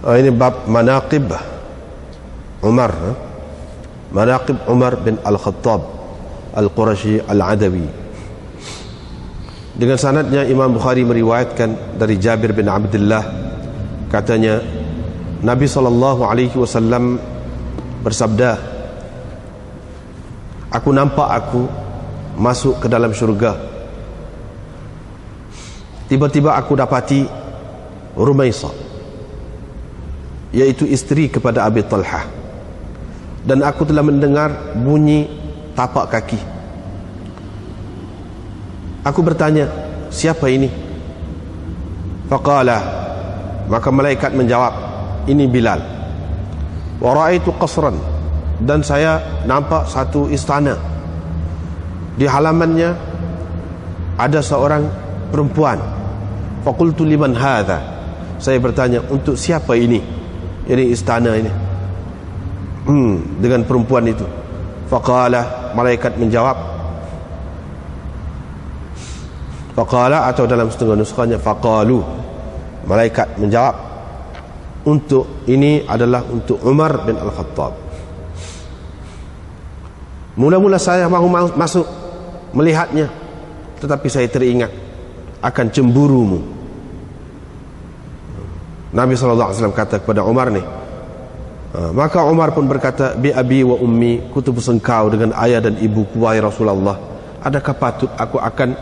Ini bab manaqib Umar. Manaqib Umar bin Al-Khattab Al-Qurashi Al-Adawi. Dengan sanadnya Imam Bukhari meriwayatkan dari Jabir bin Abdullah, katanya Nabi SAW bersabda, aku nampak aku masuk ke dalam syurga. Tiba-tiba aku dapati Rumaisah, yaitu isteri kepada Abi Talhah, dan aku telah mendengar bunyi tapak kaki. Aku bertanya, siapa ini? Faqala, maka malaikat menjawab, ini Bilal. Wa ra'aitu qasran, dan saya nampak satu istana. Di halamannya ada seorang perempuan. Faqultu liman hadha, saya bertanya, untuk siapa ini? Ini istana ini dengan perempuan itu. Faqala, malaikat menjawab, faqala, atau dalam setengah nuskahnya faqalu, malaikat menjawab, untuk ini adalah untuk Umar bin Al-Khattab. Mula-mula saya mahu masuk melihatnya, tetapi saya teringat akan cemburumu. Nabi SAW kata kepada Umar ni, maka Umar pun berkata, bi abi wa ummi, kutubus engkau dengan ayah dan ibuku wahai Rasulullah, adakah patut aku akan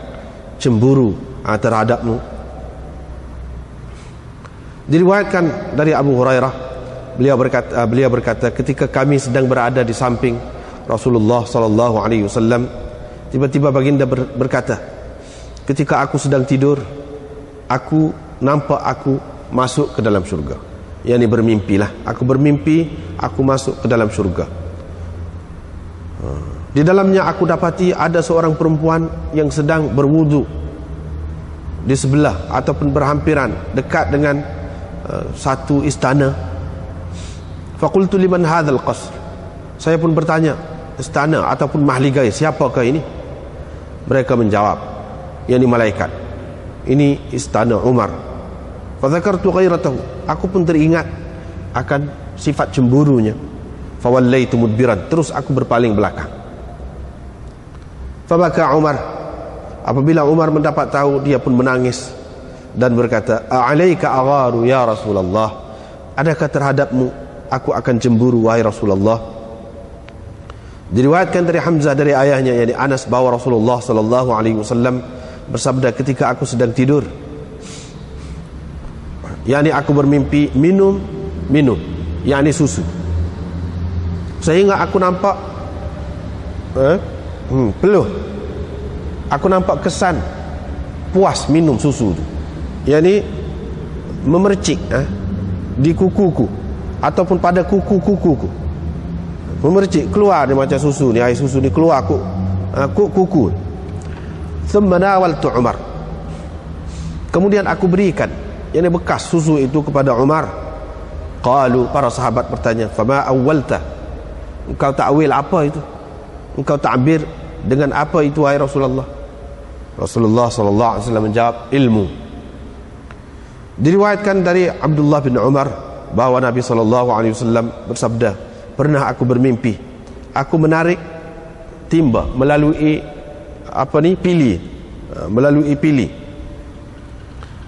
cemburu terhadapmu? Diriwayatkan dari Abu Hurairah, beliau berkata, ketika kami sedang berada di samping Rasulullah SAW, tiba-tiba baginda berkata, ketika aku sedang tidur, aku nampak aku masuk ke dalam syurga. Yang ini bermimpilah. Aku bermimpi, aku masuk ke dalam syurga. Di dalamnya aku dapati ada seorang perempuan yang sedang berwudu di sebelah ataupun berhampiran dekat dengan satu istana. Faqultu liman hadzal qasr, saya pun bertanya, istana ataupun mahligai, siapakah ini? Mereka menjawab, yakni malaikat, ini istana Umar. Fadzakartu ghairatahu, aku pun teringat akan sifat cemburunya. Fawallaitu mudbiran, terus aku berpaling belakang. Fabaka Umar, apabila Umar mendapat tahu, dia pun menangis dan berkata, a'alaika agharu ya Rasulullah, adakah terhadapmu aku akan cemburu wahai Rasulullah? Diriwayatkan dari Hamzah dari ayahnya, yakni Anas, bahwa Rasulullah SAW bersabda, ketika aku sedang tidur, yakni aku bermimpi minum, yakni susu, sehingga aku nampak peluh, aku nampak kesan puas minum susu itu, yakni memercik di kukuku ataupun pada kuku-kukuku, memercik, keluar dia macam susu ni, air susu ni keluar kuku. Thumma nawaltu Umar, kemudian aku berikan, yakni bekas susu itu kepada Umar. Qalu, para sahabat bertanya, fama awwalta, engkau takwil apa itu? Engkau ta'bir dengan apa itu wahai Rasulullah? Rasulullah SAW menjawab, ilmu. Diriwayatkan dari Abdullah bin Umar bahwa Nabi SAW bersabda, pernah aku bermimpi, aku menarik timba melalui pili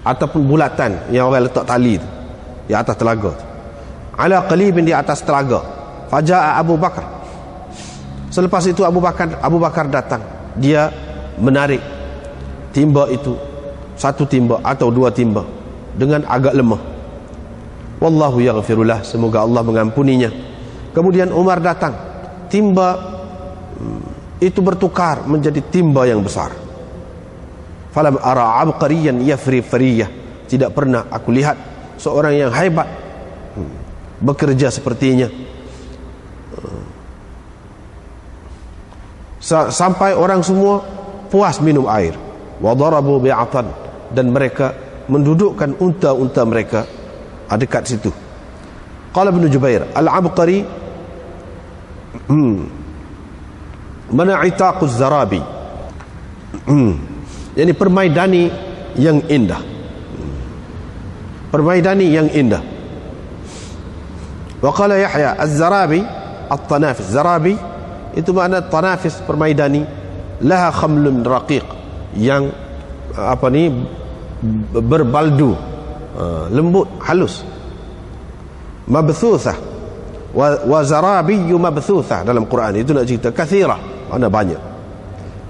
ataupun bulatan yang orang letak tali di atas telaga, ala qalibin, di atas telaga. Faja'a Abu Bakar, selepas itu Abu Bakar datang, dia menarik timba itu, satu timba atau dua timba, dengan agak lemah. Wallahu yaghfirullah, semoga Allah mengampuninya. Kemudian Umar datang, timba itu bertukar menjadi timba yang besar. Falam ara abqariyan yafri fariyah, tidak pernah aku lihat seorang yang hebat bekerja sepertinya. Sampai orang semua puas minum air. Wa darabu bi'atan, dan mereka mendudukkan unta-unta mereka dekat situ. Qala Ibnu Jubair, al-abqari mana itaquz zarabi, yakni permaidani yang indah, permaidani yang indah. Wa qala Yahya Az-Zarabi at-tanafis. Zarabi itu makna tanafis, permaidani. Laha khamlun raqiq, yang berbaldu, lembut, halus. Mabthuthah wa zarabiyyu mabthuthah dalam Quran itu nak cerita kathirah, mana banyak.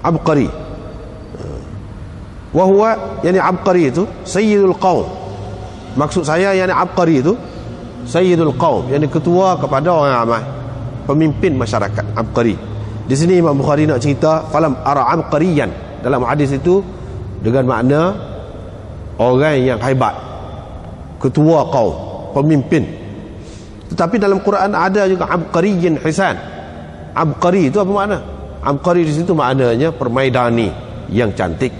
Abqari wa huwa, yani abqari itu sayyidul qaum. Maksud saya yani abqari itu sayyidul qaum, yani ketua kepada orang ramai, pemimpin masyarakat. Abqari di sini Imam Bukhari nak cerita falam ara abqariyan, dalam hadis itu dengan makna orang yang hebat, ketua kaum, pemimpin. Tetapi dalam Quran ada juga abqariyin hisan. Abqari itu apa makna? Abqari di situ maknanya permaidani yang cantik.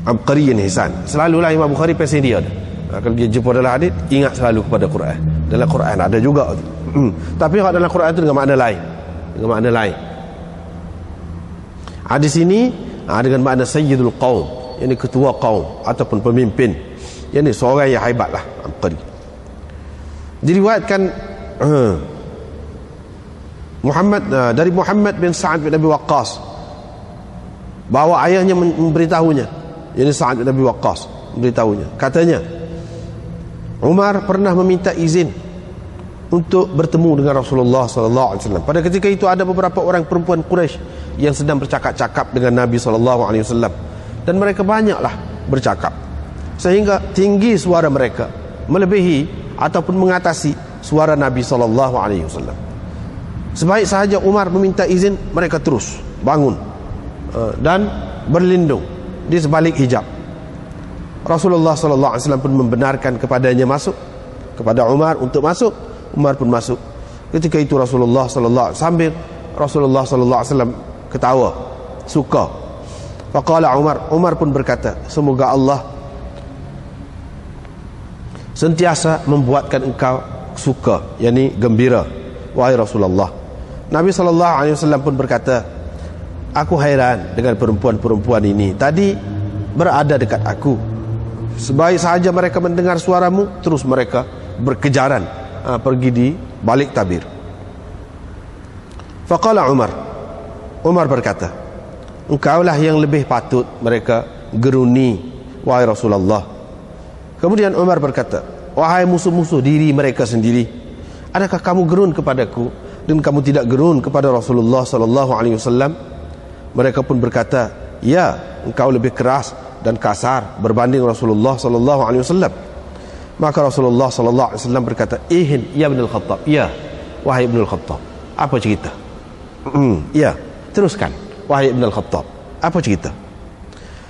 Abqariyin hisan. Selalulah Imam Bukhari pesen dia. Kalau dia jumpa dalam hadis, ingat selalu kepada Quran. Dalam Quran ada juga. Tapi kalau dalam Quran itu dengan makna lain. Dengan makna lain. Hadis ini dengan makna sayyidul qaum, yakni ketua kaum ataupun pemimpin, yakni seorang yang hebatlah. Abqari. Diriwayatkan dari Muhammad bin Sa'ad bin Abi Waqqas bahawa ayahnya memberitahunya, yakni Sa'ad bin Abi Waqqas memberitahunya, katanya Umar pernah meminta izin untuk bertemu dengan Rasulullah sallallahu alaihi wasallam. Pada ketika itu ada beberapa orang perempuan Quraisy yang sedang bercakap-cakap dengan Nabi sallallahu alaihi wasallam, dan mereka banyaklah bercakap sehingga tinggi suara mereka melebihi ataupun mengatasi suara Nabi sallallahu alaihi wasallam. Sebaik sahaja Umar meminta izin, mereka terus bangun dan berlindung di sebalik hijab. Rasulullah sallallahu alaihi wasallam pun membenarkan kepadanya masuk, kepada Umar untuk masuk. Umar pun masuk. Ketika itu Rasulullah sallallahu alaihi wasallam, sambil Rasulullah sallallahu alaihi wasallam ketawa, suka. Faqala Umar pun berkata, semoga Allah sentiasa membuatkan engkau suka, yakni gembira, wahai Rasulullah. Nabi sallallahu alaihi wasallam pun berkata, aku hairan dengan perempuan-perempuan ini, tadi berada dekat aku. Sebaik sahaja mereka mendengar suaramu, terus mereka berkejaran pergi di balik tabir. Faqala Umar berkata, engkaulah yang lebih patut mereka geruni, wahai Rasulullah. Kemudian Umar berkata, wahai musuh-musuh diri mereka sendiri, adakah kamu gerun kepadaku dan kamu tidak gerun kepada Rasulullah sallallahu alaihi wasallam? Mereka pun berkata, ya, engkau lebih keras dan kasar berbanding Rasulullah sallallahu alaihi wasallam. Maka Rasulullah sallallahu alaihi wasallam berkata, ihin ya Ibn al-Khattab, ya wahai Ibn al-Khattab, apa cerita? Ya, teruskan wahai Ibn al-Khattab, apa cerita?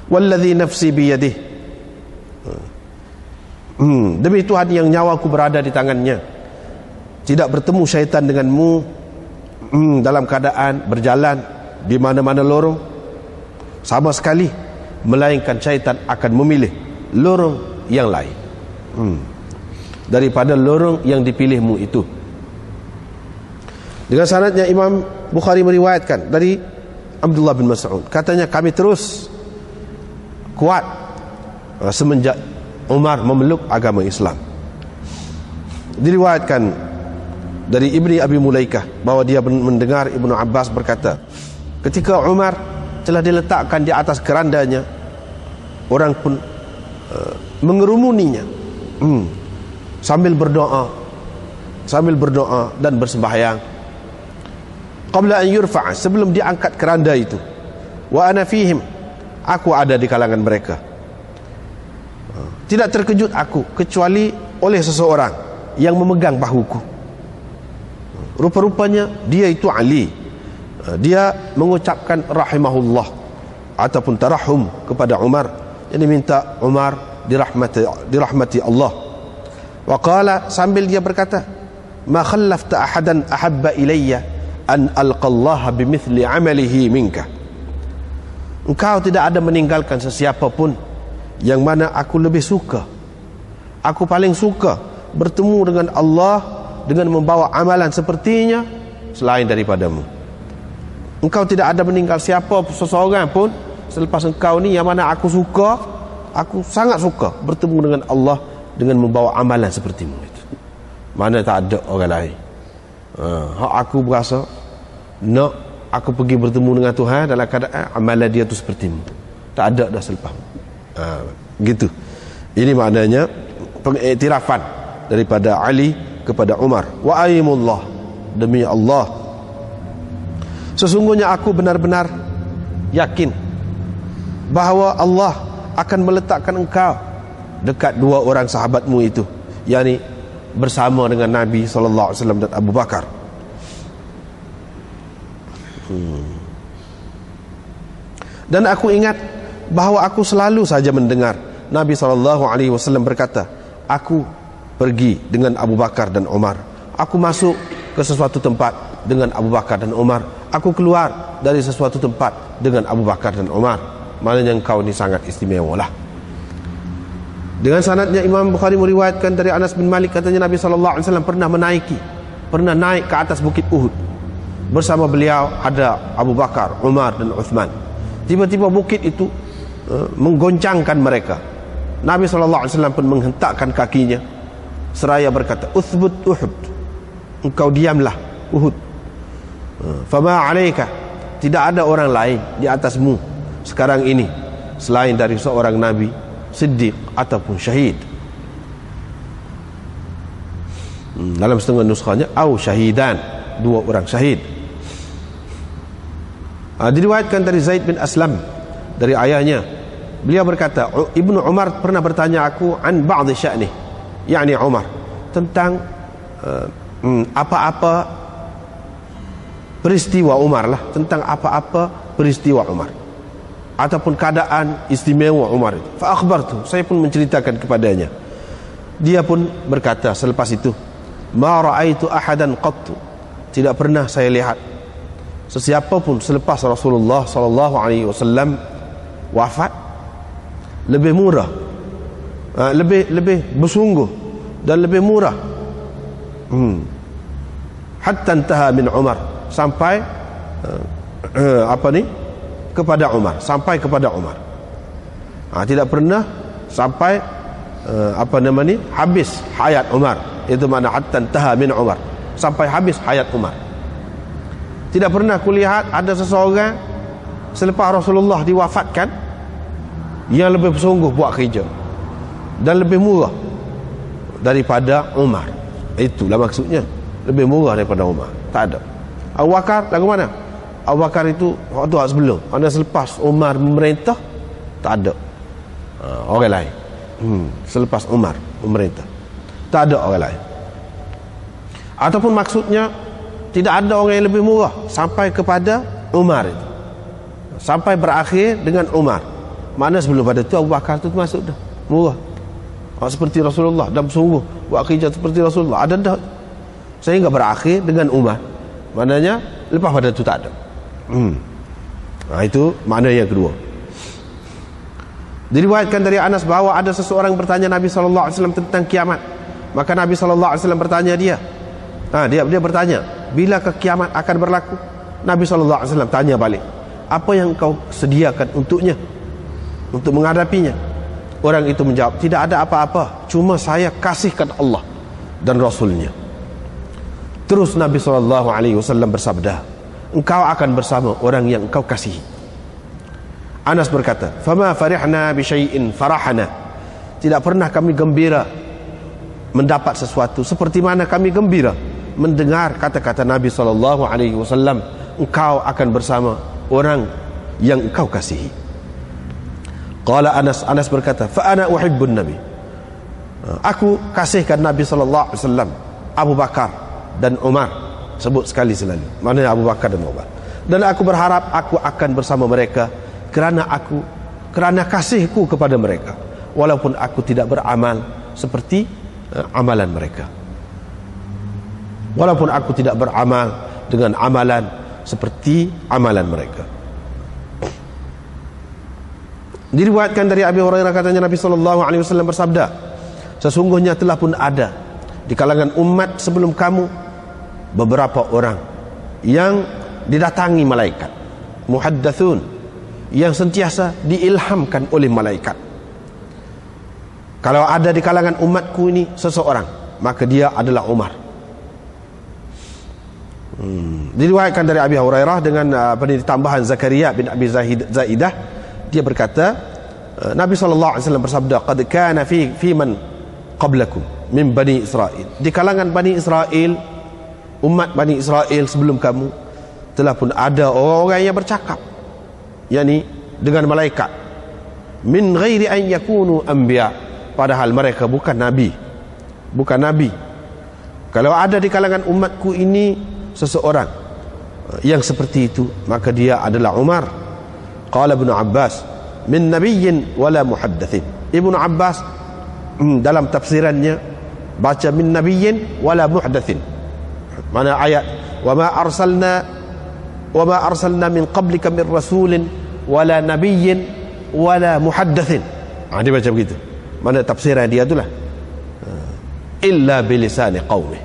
Walladhi nafsi biyadih, demi Tuhan yang nyawaku berada di tangannya, tidak bertemu syaitan denganmu dalam keadaan berjalan di mana-mana lorong sama sekali, melainkan syaitan akan memilih lorong yang lain daripada lorong yang dipilihmu itu. Dengan sanadnya Imam Bukhari meriwayatkan dari Abdullah bin Mas'ud, katanya kami terus kuat semenjak Umar memeluk agama Islam. Diriwayatkan dari Ibni Abi Mulaikah bahawa dia mendengar Ibnu Abbas berkata, ketika Umar telah diletakkan di atas kerandanya, orang pun mengerumuninya sambil berdoa dan bersembahyang. Qabla an yurfa', sebelum diangkat keranda itu. Wa ana fihim, aku ada di kalangan mereka. Tidak terkejut aku kecuali oleh seseorang yang memegang bahuku. Rupa-rupanya dia itu Ali. Dia mengucapkan rahimahullah ataupun tarahum kepada Umar, yang diminta Umar dirahmati Allah. Wa qala, sambil dia berkata, ma khallafta ahadan ahabba ilayya an alqallaha bimithli amalihi minka. Engkau tidak ada meninggalkan sesiapa pun yang mana aku lebih suka, aku paling suka bertemu dengan Allah dengan membawa amalan sepertinya selain daripadamu. Engkau tidak ada meninggal seseorang pun selepas engkau ni yang mana aku suka, aku sangat suka bertemu dengan Allah dengan membawa amalan sepertimu itu. Mana tak ada orang lain. Hak aku berasa nak aku pergi bertemu dengan Tuhan dalam keadaan amalan dia tu sepertimu. Tak ada dah selepas. Gitu. Ini maknanya pengiktirafan daripada Ali kepada Umar. Wa aimullah, demi Allah, sesungguhnya aku benar-benar yakin bahawa Allah akan meletakkan engkau dekat dua orang sahabatmu itu, yakni bersama dengan Nabi SAW dan Abu Bakar. Dan aku ingat bahawa aku selalu saja mendengar Nabi SAW berkata, aku pergi dengan Abu Bakar dan Umar, aku masuk ke sesuatu tempat dengan Abu Bakar dan Umar, aku keluar dari sesuatu tempat dengan Abu Bakar dan Umar. Maknanya engkau ni sangat istimewa lah. Dengan sanadnya Imam Bukhari meriwayatkan dari Anas bin Malik, katanya Nabi SAW pernah naik ke atas bukit Uhud. Bersama beliau ada Abu Bakar, Umar dan Uthman. Tiba-tiba bukit itu menggoncangkan mereka. Nabi SAW pun menghentakkan kakinya seraya berkata, uthbut Uhud, engkau diamlah Uhud. Fama alaika, tidak ada orang lain di atasmu sekarang ini selain dari seorang Nabi, Siddiq ataupun syahid. Dalam setengah nuskhanya au syahidan, dua orang syahid. Diriwayatkan dari Zaid bin Aslam dari ayahnya, beliau berkata, Ibnu Umar pernah bertanya aku an ba'd sya'nih, yakni Umar, tentang apa-apa peristiwa Umar lah, tentang apa-apa peristiwa Umar ataupun keadaan istimewa Umar itu. Fa akhbartu, saya pun menceritakan kepadanya. Dia pun berkata selepas itu, ma ra'aitu ahadan qattu, tidak pernah saya lihat sesiapa pun selepas Rasulullah SAW wafat lebih murah, lebih bersungguh dan lebih murah, hatta intaha min Umar, sampai kepada Umar, sampai kepada Umar. Tidak pernah sampai habis hayat Umar. Itu makna hatta intaha min Umar, sampai habis hayat Umar. Tidak pernah kulihat ada seseorang selepas Rasulullah diwafatkan yang lebih bersungguh buat kerja dan lebih murah daripada Umar. Itulah maksudnya, lebih murah daripada Umar. Tak ada. Abu Bakar lagu mana? Abu Bakar itu waktu sebelum, anda selepas Umar memerintah, tak ada orang lain. Selepas Umar memerintah, tak ada orang lain. Ataupun maksudnya tidak ada orang yang lebih murah sampai kepada Umar itu, sampai berakhir dengan Umar. Mana sebelum pada itu Abu Bakar itu masuk dah murah, seperti Rasulullah, dan bersungguh buat kerja seperti Rasulullah, ada dah, sehingga berakhir dengan Umar. Maknanya lepas pada itu tak ada. Itu makna yang kedua. Diriwayatkan dari Anas bahawa ada seseorang bertanya Nabi SAW tentang kiamat. Maka Nabi SAW bertanya dia, dia bertanya, bilakah kiamat akan berlaku? Nabi SAW tanya balik, apa yang kau sediakan untuknya, untuk menghadapinya? Orang itu menjawab, tidak ada apa-apa, cuma saya kasihkan Allah dan Rasulnya. Terus Nabi SAW bersabda, engkau akan bersama orang yang engkau kasihi. Anas berkata, fama farihna bi syai'in farahana, tidak pernah kami gembira mendapat sesuatu seperti mana kami gembira mendengar kata-kata Nabi SAW, engkau akan bersama orang yang engkau kasihi. Qala Anas berkata, fa ana uhibbun Nabi, aku kasihkan Nabi SAW, Abu Bakar dan Umar, sebut sekali selalu, maknanya Abu Bakar dan Umar, dan aku berharap aku akan bersama mereka kerana kasihku kepada mereka, walaupun aku tidak beramal seperti amalan mereka, walaupun aku tidak beramal dengan amalan seperti amalan mereka. Diriwayatkan dari Abi Hurairah, katanya Nabi SAW bersabda, sesungguhnya telah pun ada di kalangan umat sebelum kamu beberapa orang yang didatangi malaikat, muhaddathun, yang sentiasa diilhamkan oleh malaikat. Kalau ada di kalangan umatku ini seseorang maka dia adalah Umar. Diriwayatkan dari Abi Hurairah dengan tambahan Zakaria bin Abi Zaidah, dia berkata Nabi SAW bersabda, qad kana fi man qablakum min Bani Israel, di kalangan Bani Israel, umat Bani Israel sebelum kamu telah pun ada orang-orang yang bercakap, yakni dengan malaikat, min ghairi an yakunu anbiya, padahal mereka bukan nabi. Kalau ada di kalangan umatku ini seseorang yang seperti itu, maka dia adalah Umar. Qala Ibnu Abbas, min nabiyyin wala muhaddatsin. Ibnu Abbas dalam tafsirannya baca min nabiyyin wala muhdatsin. Mana ayat wa ma arsalna min qablika min rasulin wala nabiyyin wala muhaddatsin. Dia baca begitu. Mana tafsiran dia itulah illa bilisani qaumi.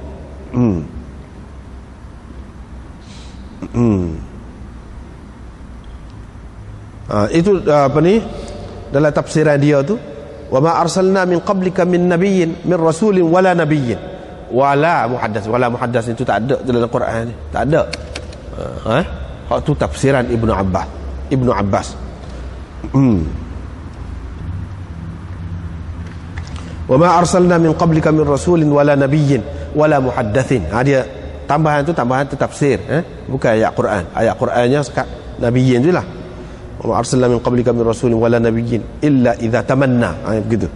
Itu apa ni dalam tafsiran dia tu, wa ma arsalna min qablika min nabiyyin min rasulin wala nabiyyin wala muhaddas itu tak ada dalam Quran ni, tak ada. Itu tafsiran Ibnu Abbas. Wa ma arsalna min qablika min rasulin wala nabiyyin wala muhaddatsin. Dia tambahan tu tafsir, bukan ayat Quran. Ayat Qurannya sekat nabiyyin jelah. Wa ma arsalna min qablika min rasulin wala nabiyyin illa idza tamanna. Begitu.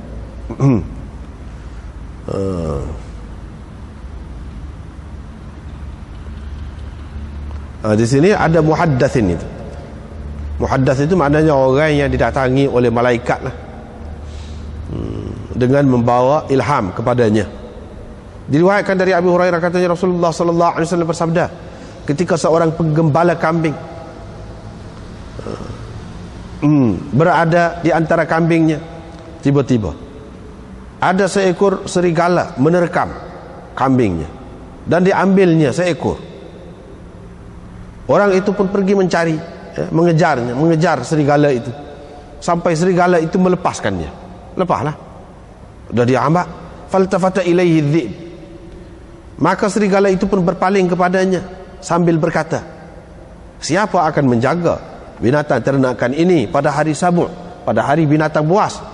Di sini ada muhaddatsin itu. Muhaddath itu maknanya orang yang didatangi oleh malaikat lah, dengan membawa ilham kepadanya. Diriwayatkan dari Abu Hurairah, katanya Rasulullah sallallahu alaihi wasallam bersabda, ketika seorang penggembala kambing berada di antara kambingnya, tiba-tiba ada seekor serigala menerkam kambingnya dan diambilnya seekor. Orang itu pun pergi mencari, mengejar serigala itu sampai serigala itu melepaskannya. Lepaslah, sudah diambak. Faltafata ilaihi dzib, maka serigala itu pun berpaling kepadanya sambil berkata, siapa akan menjaga binatang ternakan ini pada hari Sabtu, pada hari binatang buas,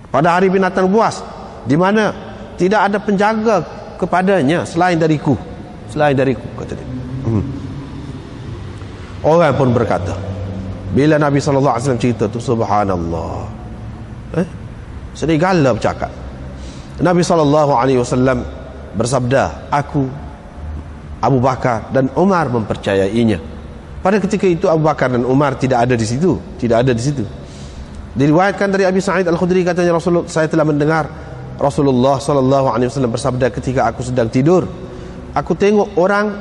pada hari binatang buas, di mana tidak ada penjaga kepadanya selain dariku, kata dia. Orang pun berkata, bila Nabi SAW cerita tu, subhanallah, serigala bercakap. Nabi SAW bersabda, aku, Abu Bakar dan Umar mempercayainya. Pada ketika itu Abu Bakar dan Umar tidak ada di situ. Diriwayatkan dari Abi Sa'id Al-Khudri, katanya Rasulullah, saya telah mendengar Rasulullah SAW bersabda, ketika aku sedang tidur, aku tengok orang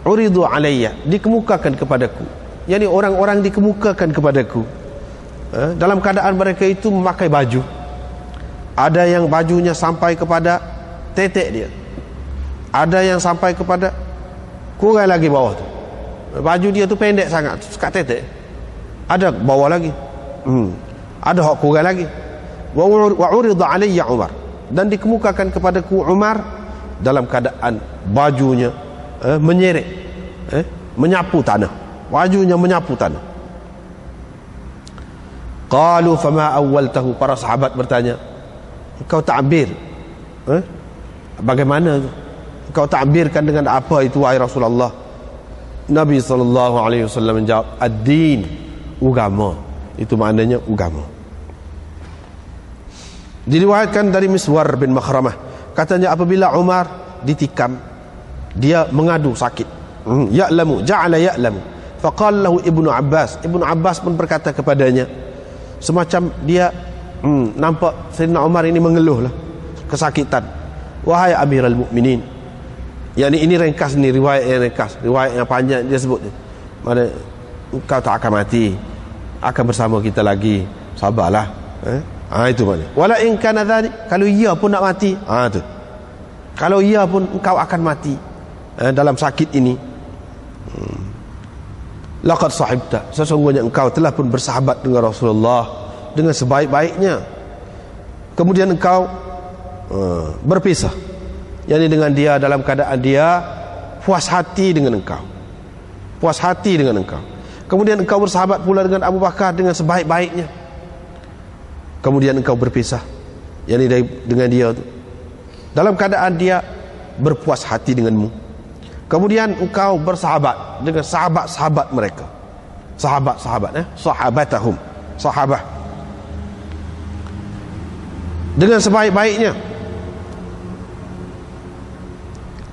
uridu alayya, dikemukakan kepadaku, yakni orang-orang dikemukakan kepadaku, dalam keadaan mereka itu memakai baju. Ada yang bajunya sampai kepada tetek dia, ada yang sampai kepada kurang lagi bawah tu. Baju dia tu pendek sangat, sekat tetek. Ada bawah lagi, ada hak kurang lagi. Wa urida alayya Umar, dan dikemukakan kepadaku Umar dalam keadaan bajunya menyeret, menyapu tanah, bajunya menyapu tanah. Qalu fama awwaltahu, para sahabat bertanya, engkau takbir, bagaimana engkau takbirkan dengan apa itu wahai Rasulullah? Nabi SAW menjawab, ad-din, agama. Itu maknanya agama. Diriwayatkan dari Miswar bin Makhramah, katanya apabila Umar ditikam, dia mengadu sakit. Ja'ala ya'lamu. Faqala lahu Ibnu Abbas pun berkata kepadanya, semacam dia nampak Sayyidina Umar ini mengeluh lah, kesakitan. Wahai Amirul Mukminin, yakni ini ringkas, ni riwayat yang ringkas, riwayat yang panjang dia sebut. Mana engkau tak akan mati, akan bersama kita lagi, sabarlah. Itu maknanya. Wala in kana dzalik, kalau ia pun nak mati, tu. Kalau ia pun engkau akan mati dalam sakit ini. Laqad sahibta, sesungguhnya engkau telah pun bersahabat dengan Rasulullah dengan sebaik-baiknya. Kemudian engkau berpisah. Yani dengan dia dalam keadaan dia puas hati dengan engkau. Puas hati dengan engkau. Kemudian engkau bersahabat pula dengan Abu Bakar dengan sebaik-baiknya. Kemudian engkau berpisah. Yani dengan dia tu dalam keadaan dia berpuas hati denganmu. Kemudian engkau bersahabat dengan sahabat-sahabat mereka. Sahabat-sahabat, sahabatahum, sahabah. Dengan sebaik-baiknya.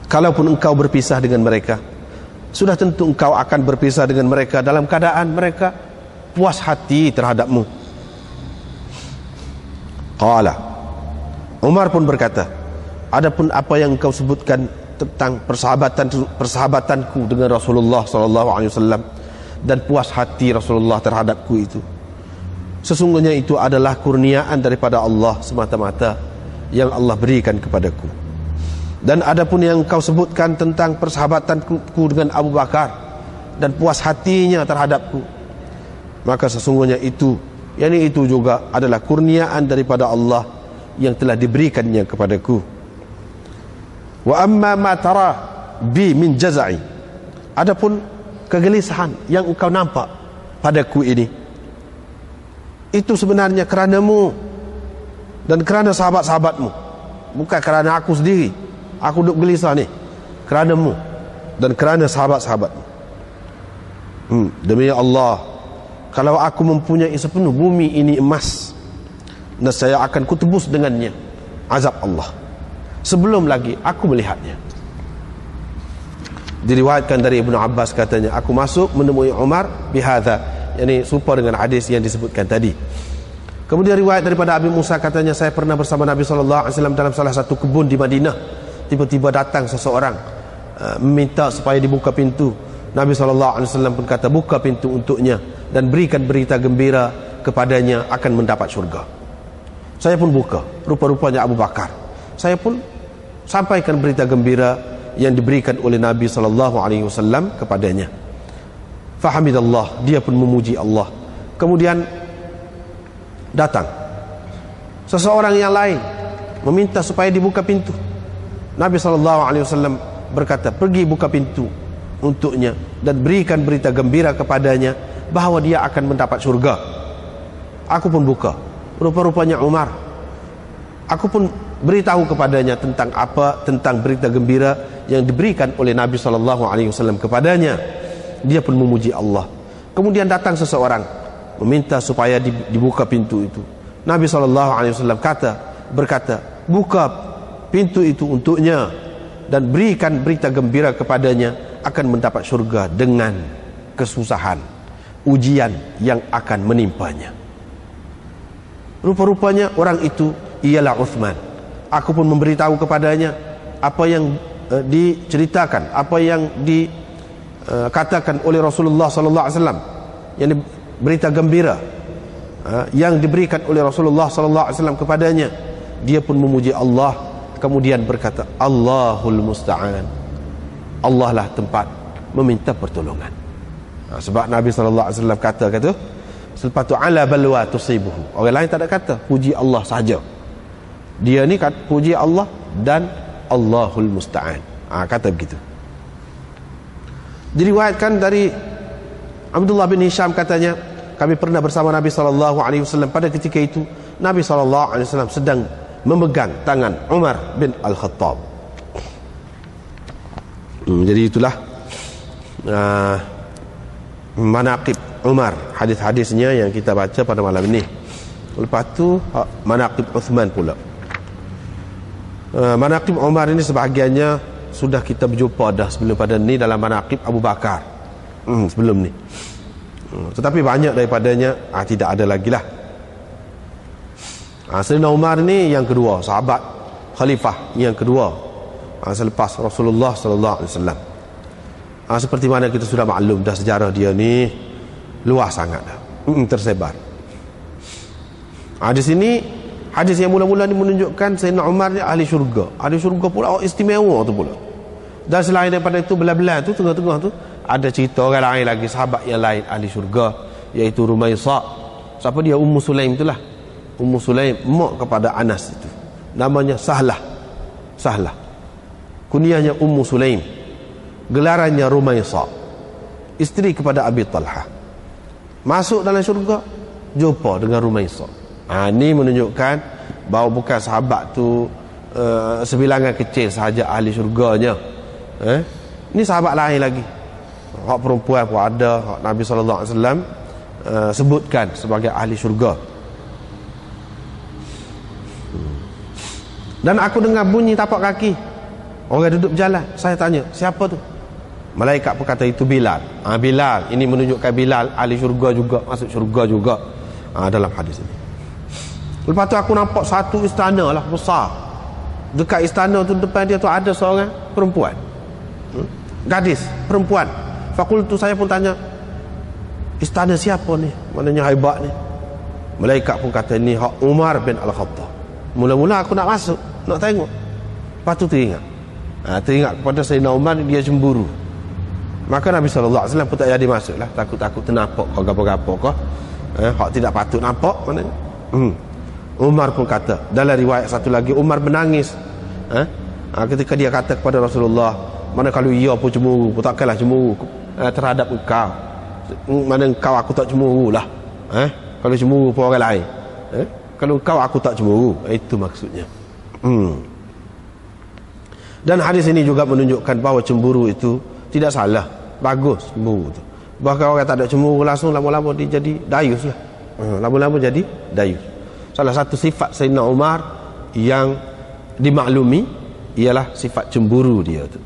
Kalaupun engkau berpisah dengan mereka, sudah tentu engkau akan berpisah dengan mereka dalam keadaan mereka puas hati terhadapmu. Qala, Umar pun berkata, adapun apa yang engkau sebutkan tentang persahabatanku dengan Rasulullah SAW dan puas hati Rasulullah terhadapku itu, sesungguhnya itu adalah kurniaan daripada Allah semata-mata yang Allah berikan kepadaku. Dan adapun yang kau sebutkan tentang persahabatanku dengan Abu Bakar dan puas hatinya terhadapku, maka sesungguhnya itu, yakni itu juga adalah kurniaan daripada Allah yang telah diberikannya kepadaku. Wa amma ma tara bi min jaza'i, adapun kegelisahan yang engkau nampak padaku ini, itu sebenarnya keranamu dan kerana sahabat-sahabatmu, bukan kerana aku sendiri. Aku duduk gelisah ni keranamu dan kerana sahabat-sahabatmu. Demi Allah, kalau aku mempunyai sepenuh bumi ini emas, nescaya akan kutebus dengannya azab Allah sebelum lagi aku melihatnya. Diriwayatkan dari Ibnu Abbas katanya, aku masuk menemui Umar bihadza, yakni serupa dengan hadis yang disebutkan tadi. Kemudian riwayat daripada Abi Musa katanya, saya pernah bersama Nabi SAW dalam salah satu kebun di Madinah. Tiba-tiba datang seseorang meminta supaya dibuka pintu. Nabi SAW pun kata, buka pintu untuknya dan berikan berita gembira kepadanya akan mendapat syurga. Saya pun buka, rupa-rupanya Abu Bakar. Saya pun sampaikan berita gembira yang diberikan oleh Nabi SAW kepadanya. Fahamidallah, dia pun memuji Allah. Kemudian datang seseorang yang lain meminta supaya dibuka pintu. Nabi SAW berkata, pergi buka pintu untuknya dan berikan berita gembira kepadanya bahawa dia akan mendapat syurga. Aku pun buka, rupa-rupanya Umar. Aku pun beritahu kepadanya tentang berita gembira yang diberikan oleh Nabi SAW kepadanya. Dia pun memuji Allah. Kemudian datang seseorang meminta supaya dibuka pintu itu. Nabi SAW berkata, buka pintu itu untuknya dan berikan berita gembira kepadanya akan mendapat syurga dengan kesusahan, ujian yang akan menimpanya. Rupa-rupanya orang itu ialah Uthman. Aku pun memberitahu kepadanya apa yang diceritakan, apa yang dikatakan oleh Rasulullah SAW, yang berita gembira yang diberikan oleh Rasulullah SAW kepadanya. Dia pun memuji Allah, kemudian berkata, Allahul Musta'an, Allah lah tempat meminta pertolongan. Sebab Nabi SAW kata selepas tu, ala balwa tusibuhu, orang lain tak ada kata, puji Allah saja. Dia ni kata puji Allah dan Allahul Musta'an, kata begitu. Diriwayatkan dari Abdullah bin Hisham katanya, kami pernah bersama Nabi SAW. Pada ketika itu Nabi SAW sedang memegang tangan Umar bin Al-Khattab. Jadi itulah manaqib Umar, hadis-hadisnya yang kita baca pada malam ini. Lepas tu manaqib Uthman pula. Manaqib Umar ini sebahagiannya sudah kita berjumpa dah sebelum pada ni dalam manaqib Abu Bakar sebelum ni. Tetapi banyak daripadanya tidak ada lagi lah. Sayyidina Umar ni yang kedua, sahabat khalifah yang kedua selepas Rasulullah SAW. Seperti mana kita sudah maklum dah, sejarah dia ni luas sangat dah, tersebar. Di sini hadis yang mula-mula ni menunjukkan Sayyidina Umar ni ahli syurga. Ahli syurga pula, istimewa tu pula. Dan selain daripada itu, belah-belah tu, tengah-tengah tu ada cerita orang lain lagi, sahabat yang lain ahli syurga, iaitu Rumaisa. Siapa dia? Ummu Sulaim itulah. Ummu Sulaim, mak kepada Anas itu. namanya Sahlah. Kunyahnya Ummu Sulaim, gelarannya Rumaisa, isteri kepada Abi Talha. Masuk dalam syurga, jumpa dengan Rumaisa. Ini menunjukkan bahawa bukan sahabat tu sebilangan kecil sahaja ahli syurganya. Ini sahabat lain lagi. Hak perempuan pun ada, hak Nabi SAW sebutkan sebagai ahli syurga. Dan aku dengar bunyi tapak kaki orang duduk berjalan. Saya tanya, siapa tu? Malaikat pun kata itu Bilal. Bilal, ini menunjukkan Bilal ahli syurga juga, masuk syurga juga. Dalam hadis ini. Lepas tu aku nampak satu istana lah besar. Dekat istana tu, depan dia tu ada seorang perempuan, gadis perempuan. Fakultu, saya pun tanya, istana siapa ni? Maknanya hebat ni. Malaikat pun kata, ni hak Umar bin Al-Khattab. Mula-mula aku nak masuk, nak tengok. Lepas tu teringat kepada Sayyidina Umar, dia cemburu. Maka Nabi SAW pun tak jadi masuk lah. Takut-takut ternampak kau gapo-gapo kau, hak tidak patut nampak maknanya. Umar pun kata, dalam riwayat satu lagi, Umar menangis ketika dia kata kepada Rasulullah, mana kalau ia pun cemburu, pun takkanlah cemburu terhadap engkau. Mana engkau aku tak cemburu lah. Kalau cemburu pun orang lain. Kalau engkau aku tak cemburu. Itu maksudnya. Dan hadis ini juga menunjukkan bahawa cemburu itu tidak salah, bagus cemburu itu. Bahkan orang tak ada cemburu langsung, lama-lama dia jadi dayus lah. Lama-lama jadi dayus. Salah satu sifat Sayyidina Umar yang dimaklumi ialah sifat cemburu dia tu.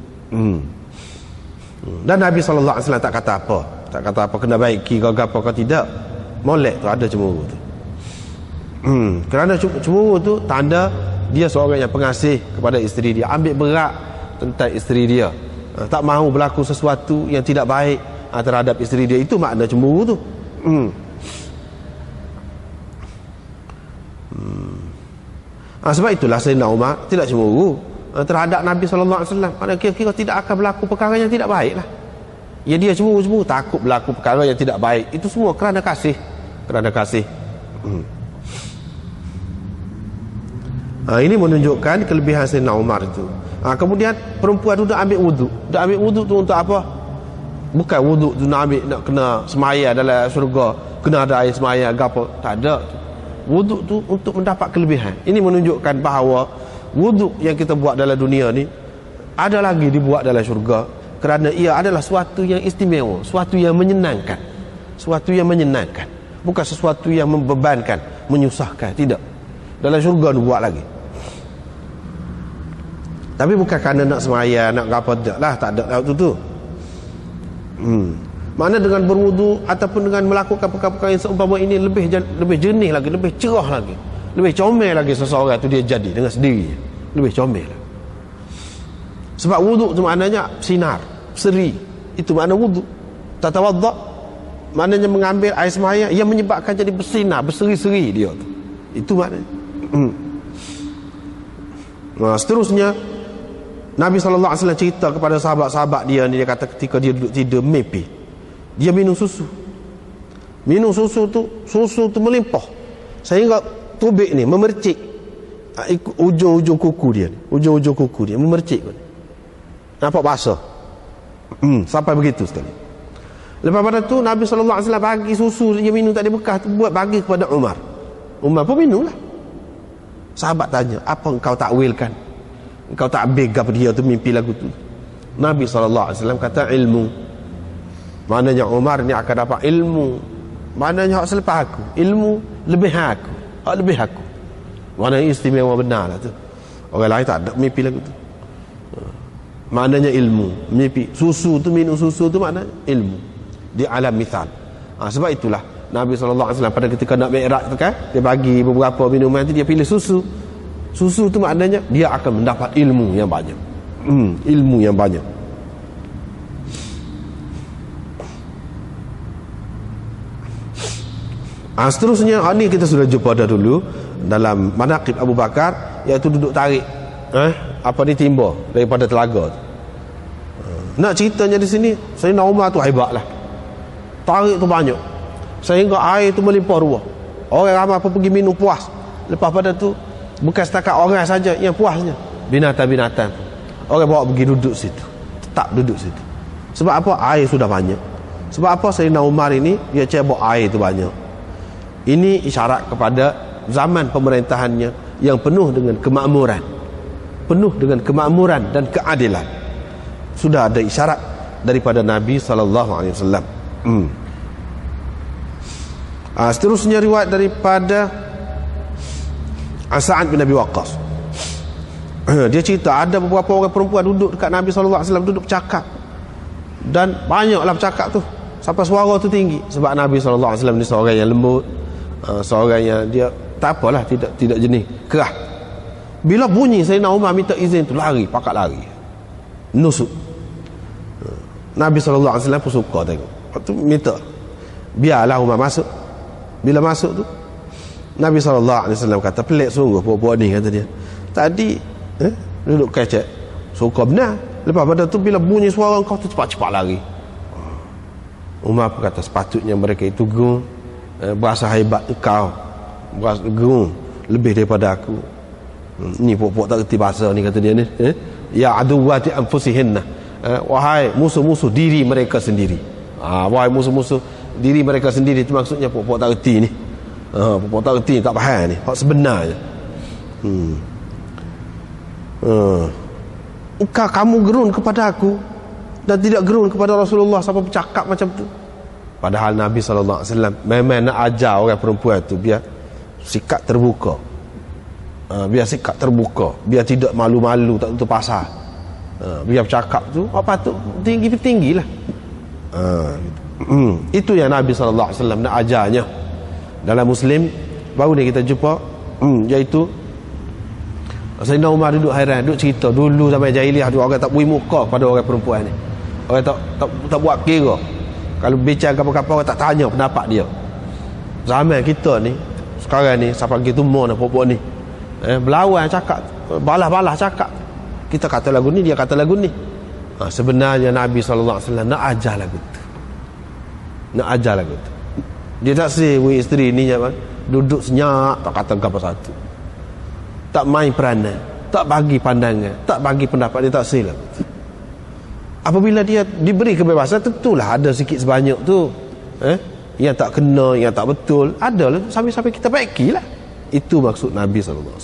Dan Nabi SAW tak kata apa, kena baiki kau apa kau tidak. Molek tu ada cemburu tu. Kerana cemburu tu tanda dia seorang yang pengasih kepada isteri dia, ambil berat tentang isteri dia, tak mahu berlaku sesuatu yang tidak baik terhadap isteri dia. Itu makna cemburu tu. Sebab itulah Sayyidina Umar tidak cemburu terhadap Nabi SAW. Kerana kira-kira tidak akan berlaku perkara yang tidak baik lah. Ya, dia cemburu, takut berlaku perkara yang tidak baik. Itu semua kerana kasih. Ini menunjukkan kelebihan Sayyidina Umar itu. Kemudian perempuan tu dah ambil wuduk tu untuk apa? Bukan wuduk tu nak kena semaya dalam syurga, kena ada air semaya apa, tak ada. Wuduk tu untuk mendapat kelebihan. Ini menunjukkan bahawa wuduk yang kita buat dalam dunia ni ada lagi dibuat dalam syurga, kerana ia adalah suatu yang istimewa, suatu yang menyenangkan, bukan sesuatu yang membebankan, menyusahkan. Tidak. Dalam syurga tu buat lagi. Tapi bukan kerana nak semaya, nak apa, tak ada waktu tu. Mana dengan berwudu ataupun dengan melakukan perkara-perkara yang seumpama ini lebih jernih lagi, lebih cerah lagi, lebih comel lagi seseorang tu dia jadi dengan sendirinya, lebih comel lagi. Sebab wudu tu maknanya sinar, seri. Itu makna wudu. Tatawadda maknanya mengambil air semaya yang menyebabkan jadi bersinar, berseri-seri dia tu. Itu maknanya. Seterusnya Nabi SAW cerita kepada sahabat-sahabat dia ni, dia kata ketika dia duduk tidur mimpi, dia minum susu. Susu tu melimpah sehingga tubik ni memercik ujung-ujung kuku dia memercik. Nampak basah. Sampai begitu sekali. Lepas pada tu Nabi SAW bagi susu dia minum tak ada bekas tu, buat bagi kepada Umar. Umar pun minum lah. Sahabat tanya, apa engkau takwilkan? Engkau tak ambil apa dia tu mimpi lagu tu? Nabi SAW kata ilmu. Maknanya Umar ni akan dapat ilmu. Maknanya hak selepas aku, ilmu lebih aku. Maknanya istimewa benar lah tu. Orang lain tak ada mimpi lagu tu. Maknanya ilmu. Mimpi susu tu, minum susu tu maknanya ilmu di alam mithal. Sebab itulah Nabi SAW pada ketika nak mi'raj tu kan, dia bagi beberapa minuman tu, dia pilih susu. Susu tu maknanya dia akan mendapat ilmu yang banyak. Ilmu yang banyak. Seterusnya ni kita sudah jumpa dah dulu dalam manaqib Abu Bakar, iaitu duduk tarik timba daripada telaga tu. Nak ceritanya di sini, Sayyidina Umar tu hebatlah. Tarik tu banyak sehingga air tu melimpah ruah. Orang ramai pun pergi minum puas. Lepas pada tu Bukan setakat orang saja yang puasnya, binatang-binatang orang bawa pergi duduk situ, tetap duduk situ. Sebab apa? Air sudah banyak. Sebab apa? Sayyidina Umar ini dia cebok air itu banyak. Ini isyarat kepada zaman pemerintahannya yang penuh dengan kemakmuran, penuh dengan kemakmuran dan keadilan. Sudah ada isyarat daripada Nabi SAW. Seterusnya riwayat daripada Sa'ad bin Abi Waqqas. Dia cerita ada beberapa orang perempuan duduk dekat Nabi SAW, duduk bercakap, dan banyaklah bercakap tu sampai suara tu tinggi. Sebab Nabi SAW ni seorang yang lembut, seorang yang dia tak apalah, tidak jenis kerah. Bila bunyi Sayyidina Umar minta izin tu, lari, pakat lari, nusuk. Nabi SAW pun suka tengok. Lepas tu minta biarlah Umar masuk. Bila masuk tu, Nabi SAW kata, pelik sungguh puak-puak ni, kata dia. Tadi duduk kecek, suka benar. Lepas pada tu bila bunyi suara kau tu, cepat-cepat lari. Umar pun kata, sepatutnya mereka itu gerung, berasa hebat kau, berasa gerung lebih daripada aku. Ni puak-puak tak kerti bahasa ni, kata dia ni. Ya aduwati anfusihinna, wahai musuh-musuh diri mereka sendiri. Wahai musuh-musuh diri mereka sendiri, itu maksudnya puak-puak tak kerti ni. Puak-puak tak kerti, tak faham ni, hak sebenarnya. Kamu gerun kepada aku dan tidak gerun kepada Rasulullah sampai bercakap macam tu. Padahal Nabi SAW memang nak ajar orang perempuan tu biar sikap terbuka, biar sikap terbuka, biar tidak malu-malu, tak tutup pasal, biar bercakap tu apa tu tinggi-tinggi lah. Itu yang Nabi SAW nak ajarnya. Dalam Muslim baru ni kita jumpa, iaitu Sayyidina Umar duduk hairan, duduk cerita dulu zaman jahiliah tu orang tak beri muka pada orang perempuan ni. Orang tak buat kira. Kalau bincang apa-apa orang tak tanya pendapat dia. Zaman kita ni sekarang ni siapa gitu mau nak perempuan ni. Berlawan cakap, balas-balas cakap. Kita kata lagu ni, dia kata lagu ni. Sebenarnya Nabi SAW nak ajar lagu tu. Nak ajar lagu tu. Dia tak sewa isteri ni duduk senyap, tak kata apa satu, tak main peranan, tak bagi pandangan, tak bagi pendapat, dia tak sila. Apabila dia diberi kebebasan, tentulah ada sikit sebanyak tu yang tak kena, yang tak betul, adalah sampai-sampai kita baikilah. Itu maksud Nabi SAW.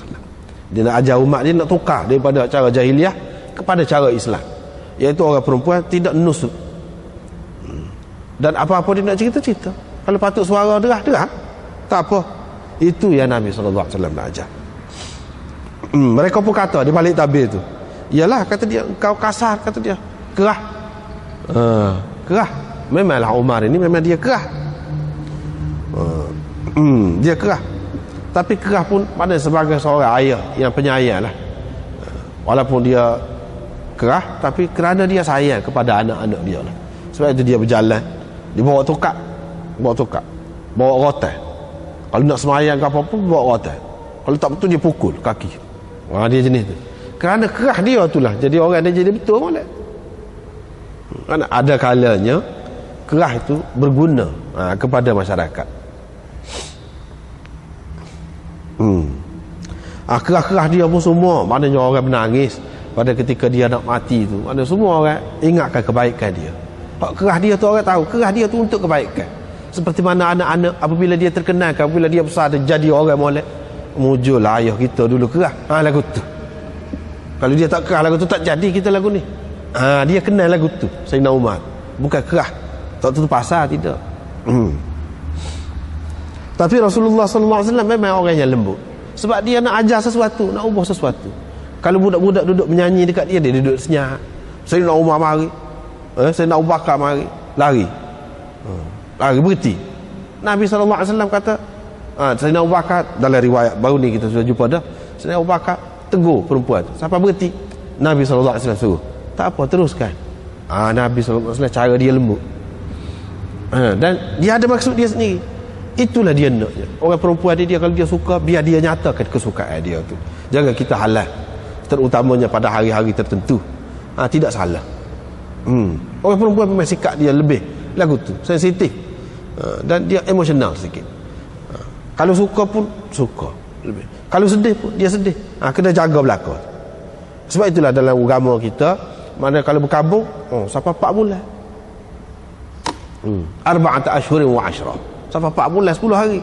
Dia nak ajar umat dia, nak tukar daripada cara jahiliah kepada cara Islam, iaitu orang perempuan tidak nusuk, dan apa-apa dia nak cerita-cerita, kalau patut suara derah, tak apa. Itu yang Nabi SAW nak ajar. Mereka pun kata di balik tabir tu, iyalah, kata dia, kau kasar, kata dia, kerah. Kerah. Memanglah Umar ini memang dia kerah. Dia kerah. Tapi kerah pun pada sebagai seorang ayah yang penyayang lah. Walaupun dia kerah, tapi kerana dia sayang kepada anak-anak dia lah. Sebab itu dia berjalan, dia bawa tukak, bawa rotan. Kalau nak semayang ke apa pun bawa rotan. Kalau tak betul dia pukul kaki. Dia jenis tu. Kerana kerah dia itulah jadi orang dia jadi betul boleh. Kan ada kalanya kerah itu berguna kepada masyarakat. Kerah-kerah dia pun semua, maknanya orang menangis pada ketika dia nak mati tu, maknanya semua orang ingatkan kebaikan dia. Kerah dia tu orang tahu, kerah dia tu untuk kebaikan. Seperti mana anak-anak apabila dia terkenalkan, apabila dia besar dia jadi orang molek, mujurlah ayah kita dulu kerah, lagu tu. Kalau dia tak kerah, lagu tu tak jadi kita lagu ni. Dia kenal lagu tu Sayyidina Umar, bukan kerah tak tutup pasal, tidak. Tapi Rasulullah SAW memang orang yang lembut, sebab dia nak ajar sesuatu, nak ubah sesuatu. Kalau budak-budak duduk menyanyi dekat dia, dia duduk senyap. Sayyidina Umar mari, Sayyidina Abu Bakar mari, lari berhenti. Nabi SAW kata, Sayyidina Abu Bakar, dalam riwayat baru ni kita sudah jumpa dah, Sayyidina Abu Bakar tegur perempuan tu sampai berhenti. Nabi SAW suruh, tak apa, teruskan. Nabi SAW cara dia lembut, dan dia ada maksud dia sendiri. Itulah dia naknya orang perempuan dia kalau dia suka, biar dia nyatakan kesukaan dia tu. Jangan kita halang, terutamanya pada hari-hari tertentu. Tidak salah. Orang perempuan memang sikap dia lebih lagu tu sensitif, dan dia emosional sikit. Kalau suka pun suka, lebih. Kalau sedih pun dia sedih. Kena jaga belaka. Sebab itulah dalam agama kita, mana kalau berkabung sampai 4 bulan. Arba'ata ashhurin wa 'ashra. Sampai 4 bulan 10 hari.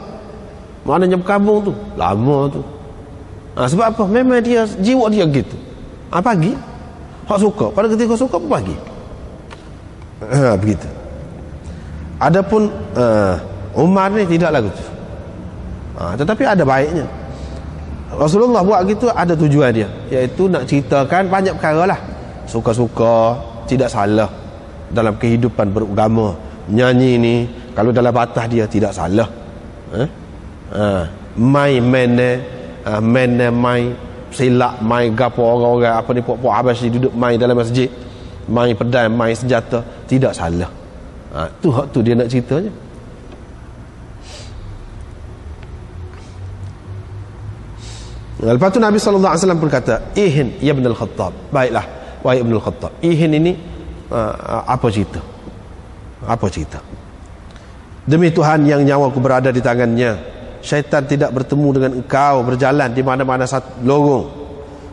Maknanya berkabung tu lama tu. Sebab apa? Memang dia jiwa dia gitu. Pagi hak suka, pada ketika suka pun pagi. Begitu. Adapun Umar ni tidak lagu tu. Tetapi ada baiknya. Rasulullah buat gitu ada tujuan dia, iaitu nak ceritakan banyak perkara lah. Suka-suka tidak salah dalam kehidupan beragama. Menyanyi ni kalau dalam batas dia tidak salah. Mai silap, mai gapo orang-orang apa ni, puak-puak Habasyi duduk mai dalam masjid, mai pedang, mai senjata, tidak salah. Tu hak tu dia nak ceritanya. Lepas tu Nabi SAW berkata, Ihin ya Ibn al-Khattab. Baiklah, wahai Ibn al-Khattab. Ihin ini apa cerita? Apa cerita? Demi Tuhan yang nyawaku berada di tangannya, syaitan tidak bertemu dengan engkau berjalan di mana-mana satu lorong,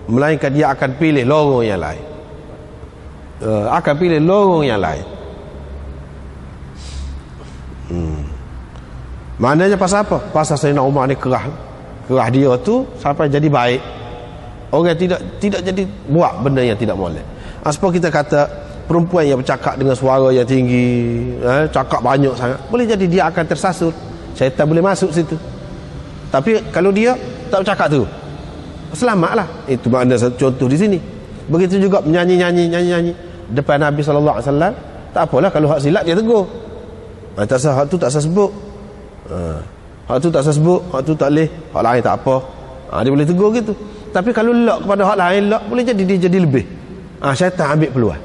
melainkan dia akan pilih lorong yang lain. Akan pilih lorong yang lain. Maknanya pasal apa? Pasal Sayyidina Umar ni kerah dia tu sampai jadi baik. Orang tidak jadi buat benda yang tidak boleh. Sebab kita kata perempuan yang bercakap dengan suara yang tinggi, cakap banyak sangat, boleh jadi dia akan tersasut, syaitan boleh masuk situ. Tapi kalau dia tak bercakap tu, selamatlah. Itu makna satu contoh di sini. Begitu juga menyanyi depan Nabi SAW, tak apalah kalau hak silap dia tegur. Tak sah, hak tu tak sah sebut. Hak tu tak sah sebut, hak tu tak boleh, hak lain tak apa. Dia boleh tegur gitu. Tapi kalau lok kepada hak lain, lok boleh jadi dia jadi lebih. Syaitan ambil peluang.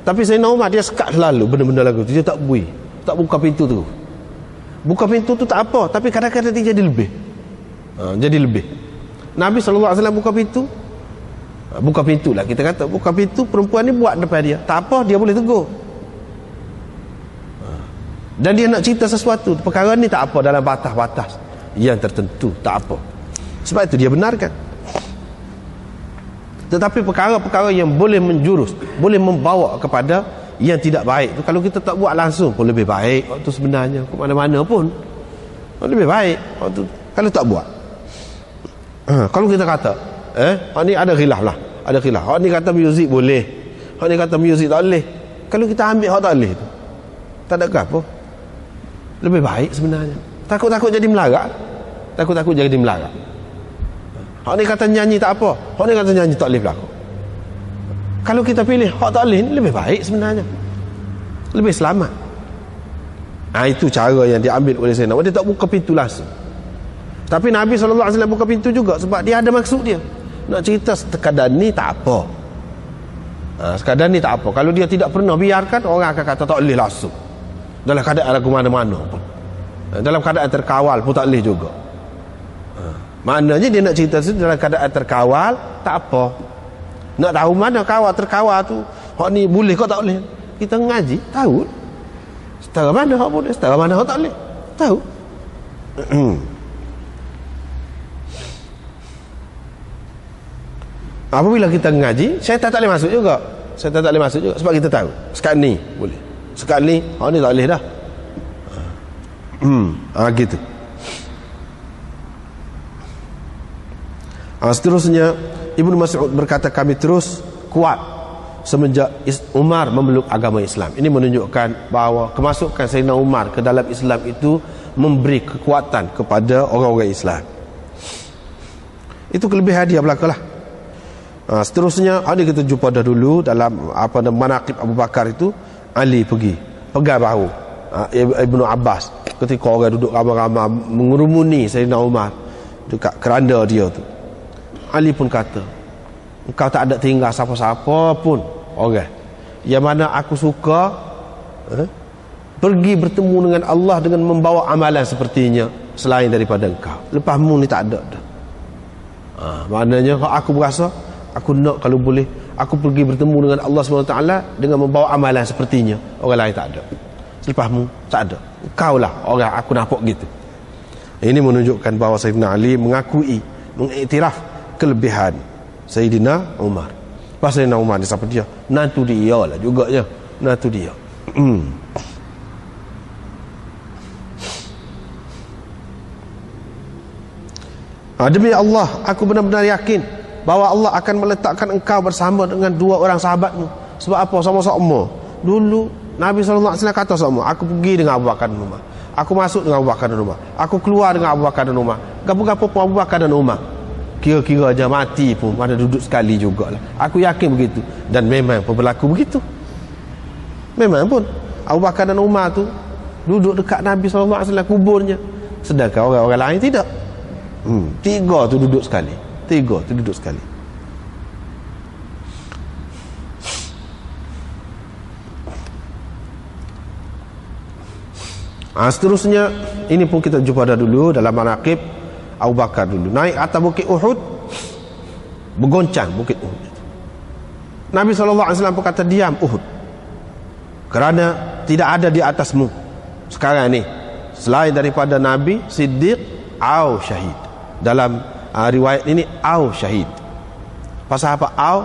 Tapi Sayyidina Umar dia sekat selalu benda-benda lagu tu, dia tak bui, tak buka pintu tu. Buka pintu tu tak apa, tapi kadang-kadang dia jadi lebih. Jadi lebih. Nabi SAW buka pintu, buka pintu lah kita kata, buka pintu, perempuan ni buat depan dia, tak apa, dia boleh tegur. Dan dia nak cerita sesuatu, perkara ni tak apa dalam batas-batas yang tertentu, tak apa. Sebab itu dia benarkan. Tetapi perkara-perkara yang boleh menjurus, boleh membawa kepada yang tidak baik tu, kalau kita tak buat langsung pun lebih baik waktu sebenarnya, ke mana-mana pun lebih baik waktu kalau tak buat. Kalau kita kata ni ada khilaf lah, ada khilaf. Hak ni kata muzik boleh, hak ni kata muzik tak boleh. Kalau kita ambil hak tak boleh tu, tak ada apa, lebih baik sebenarnya. Takut-takut jadi melarat, takut-takut jadi melarat. Hak ni kata nyanyi tak apa, hak ni kata nyanyi tak boleh berlaku. Kalau kita pilih hak tak boleh, lebih baik sebenarnya, lebih selamat. Itu cara yang diambil oleh Sayyidina Umar. Dia tak buka pintu langsung. Tapi Nabi SAW buka pintu juga, sebab dia ada maksud dia nak cerita sekadar ni tak apa. Sekadar ni tak apa. Kalau dia tidak pernah biarkan, orang akan kata tak boleh langsung. Dalam keadaan lagu mana-mana pun, dalam keadaan terkawal pun tak boleh juga. Maknanya dia nak cerita dalam keadaan terkawal tak apa. Nak tahu mana kawal terkawal tu, hak ni boleh kau tak boleh, kita ngaji tahu setara mana hak boleh, setara mana hak tak boleh, tahu. Apabila kita ngaji, syaitan tak boleh masuk juga. Syaitan tak boleh masuk juga, sebab kita tahu sekarang ni boleh, sekarang ni hak ni tak boleh dah. Gitu. Seterusnya Ibnu Mas'ud berkata, kami terus kuat semenjak Umar memeluk agama Islam. Ini menunjukkan bahawa kemasukan Sayyidina Umar ke dalam Islam itu memberi kekuatan kepada orang-orang Islam. Itu kelebihan dia belakalah. Seterusnya ada kita jumpa dah dulu dalam manaqib Abu Bakar itu, Ali pergi pegang bahu Ibnu Abbas ketika orang duduk ramai-ramai mengerumuni Sayyidina Umar dekat keranda dia tu. Ali pun kata, engkau tak ada tinggal siapa-siapa pun orang yang mana aku suka pergi bertemu dengan Allah dengan membawa amalan sepertinya selain daripada engkau. Lepasmu ni tak ada dah. Maknanya aku berasa aku nak, kalau boleh aku pergi bertemu dengan Allah SWT dengan membawa amalan sepertinya, orang lain tak ada. Selepasmu tak ada, engkau lah orang aku nampak gitu. Ini menunjukkan bahawa Sayyidina Ali mengakui, mengiktiraf kelebihan Sayyidina Umar. Pas Sayyidina Umar ni siapa dia? Nantu dia lah juga je. Nantu dia. Demi Allah, aku benar-benar yakin bahawa Allah akan meletakkan engkau bersama dengan dua orang sahabatmu. Sebab apa? Sama-sama. Dulu Nabi SAW kata sama, aku pergi dengan Abu Bakar dan Umar, aku masuk dengan Abu Bakar dan Umar, aku keluar dengan Abu Bakar dan Umar. Gapo-gapo pun Abu Bakar dan Umar, kira-kira aja mati pun pada duduk sekali jugalah. Aku yakin begitu. Dan memang pun berlaku begitu. Memang pun Abu Bakar dan Umar tu duduk dekat Nabi SAW kuburnya, sedangkan orang-orang lain tidak. Tiga tu duduk sekali. Seterusnya, ini pun kita jumpa dah dulu dalam manaqib Abu Bakar dulu. Naik atas bukit Uhud, bergoncang bukit Uhud. Nabi SAW pun kata, diam Uhud, kerana tidak ada di atasmu sekarang ni selain daripada Nabi, Siddiq, au syahid. Dalam riwayat ini au syahid. Pasal apa au?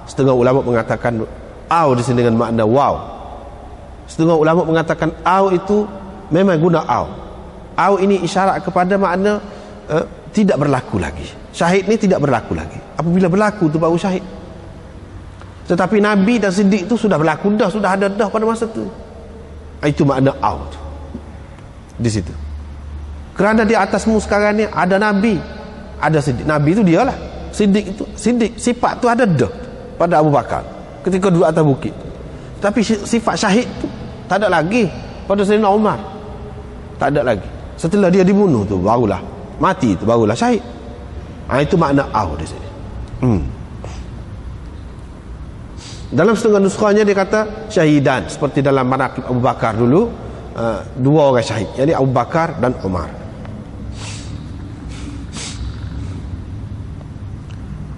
Setengah ulama mengatakan au di sini dengan makna waw. Setengah ulama mengatakan au itu memang guna au. Au ini isyarat kepada makna tidak berlaku lagi. Syahid ni tidak berlaku lagi. Apabila berlaku tu baru syahid. Tetapi Nabi dan Siddiq itu sudah berlaku dah, sudah ada dah pada masa tu. Itu makna au tu. Di situ. Kerana di atasmu sekarang ni ada Nabi, ada Siddiq. Nabi itu dialah. Siddiq sifat tu ada dah pada Abu Bakar ketika duduk atas bukit. Tapi sifat syahid tu tak ada lagi pada Sayyidina Umar. Tak ada lagi. Setelah dia dibunuh tu barulah mati, tu barulah syahid. Itu makna au di sini. Dalam setengah nuskhanya dia kata syahidan, seperti dalam manaqib Abu Bakar dulu, dua orang syahid, yakni Abu Bakar dan Umar.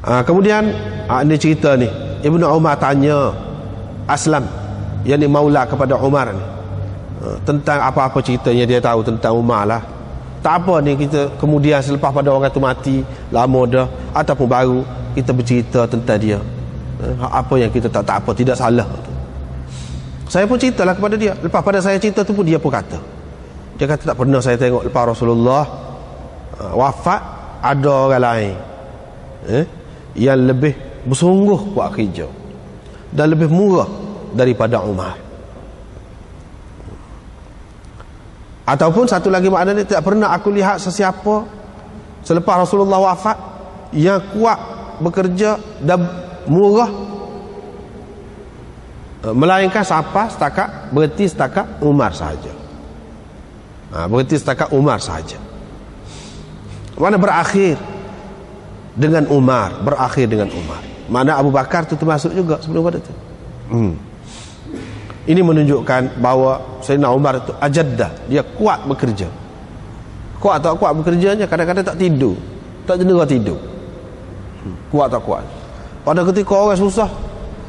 Kemudian ini cerita ni, Ibnu Umar tanya Aslam, yakni maula kepada Umar ni, tentang apa-apa ceritanya dia tahu tentang Umar lah. Tak apa ni kita kemudian selepas pada orang tu mati lama dah ataupun baru kita bercerita tentang dia, apa yang kita tak apa, tidak salah. Saya pun ceritalah kepada dia. Lepas pada saya cerita tu pun dia pun kata, dia kata tak pernah saya tengok lepas Rasulullah wafat ada orang lain yang lebih bersungguh buat kerja dan lebih murah daripada Umar. Ataupun satu lagi maknanya, tidak pernah aku lihat sesiapa selepas Rasulullah wafat yang kuat bekerja dan murah, melainkan berhenti setakat Umar sahaja. Berhenti setakat Umar sahaja. Mana berakhir dengan Umar, mana Abu Bakar tu termasuk juga sebelum pada tu. Ini menunjukkan bahawa Sayyidina Umar itu ajaddah, dia kuat bekerja. Kuat tak kuat bekerjanya, kadang-kadang tak tidur, tak cenderung tidur. Kuat tak kuat. Pada ketika orang susah,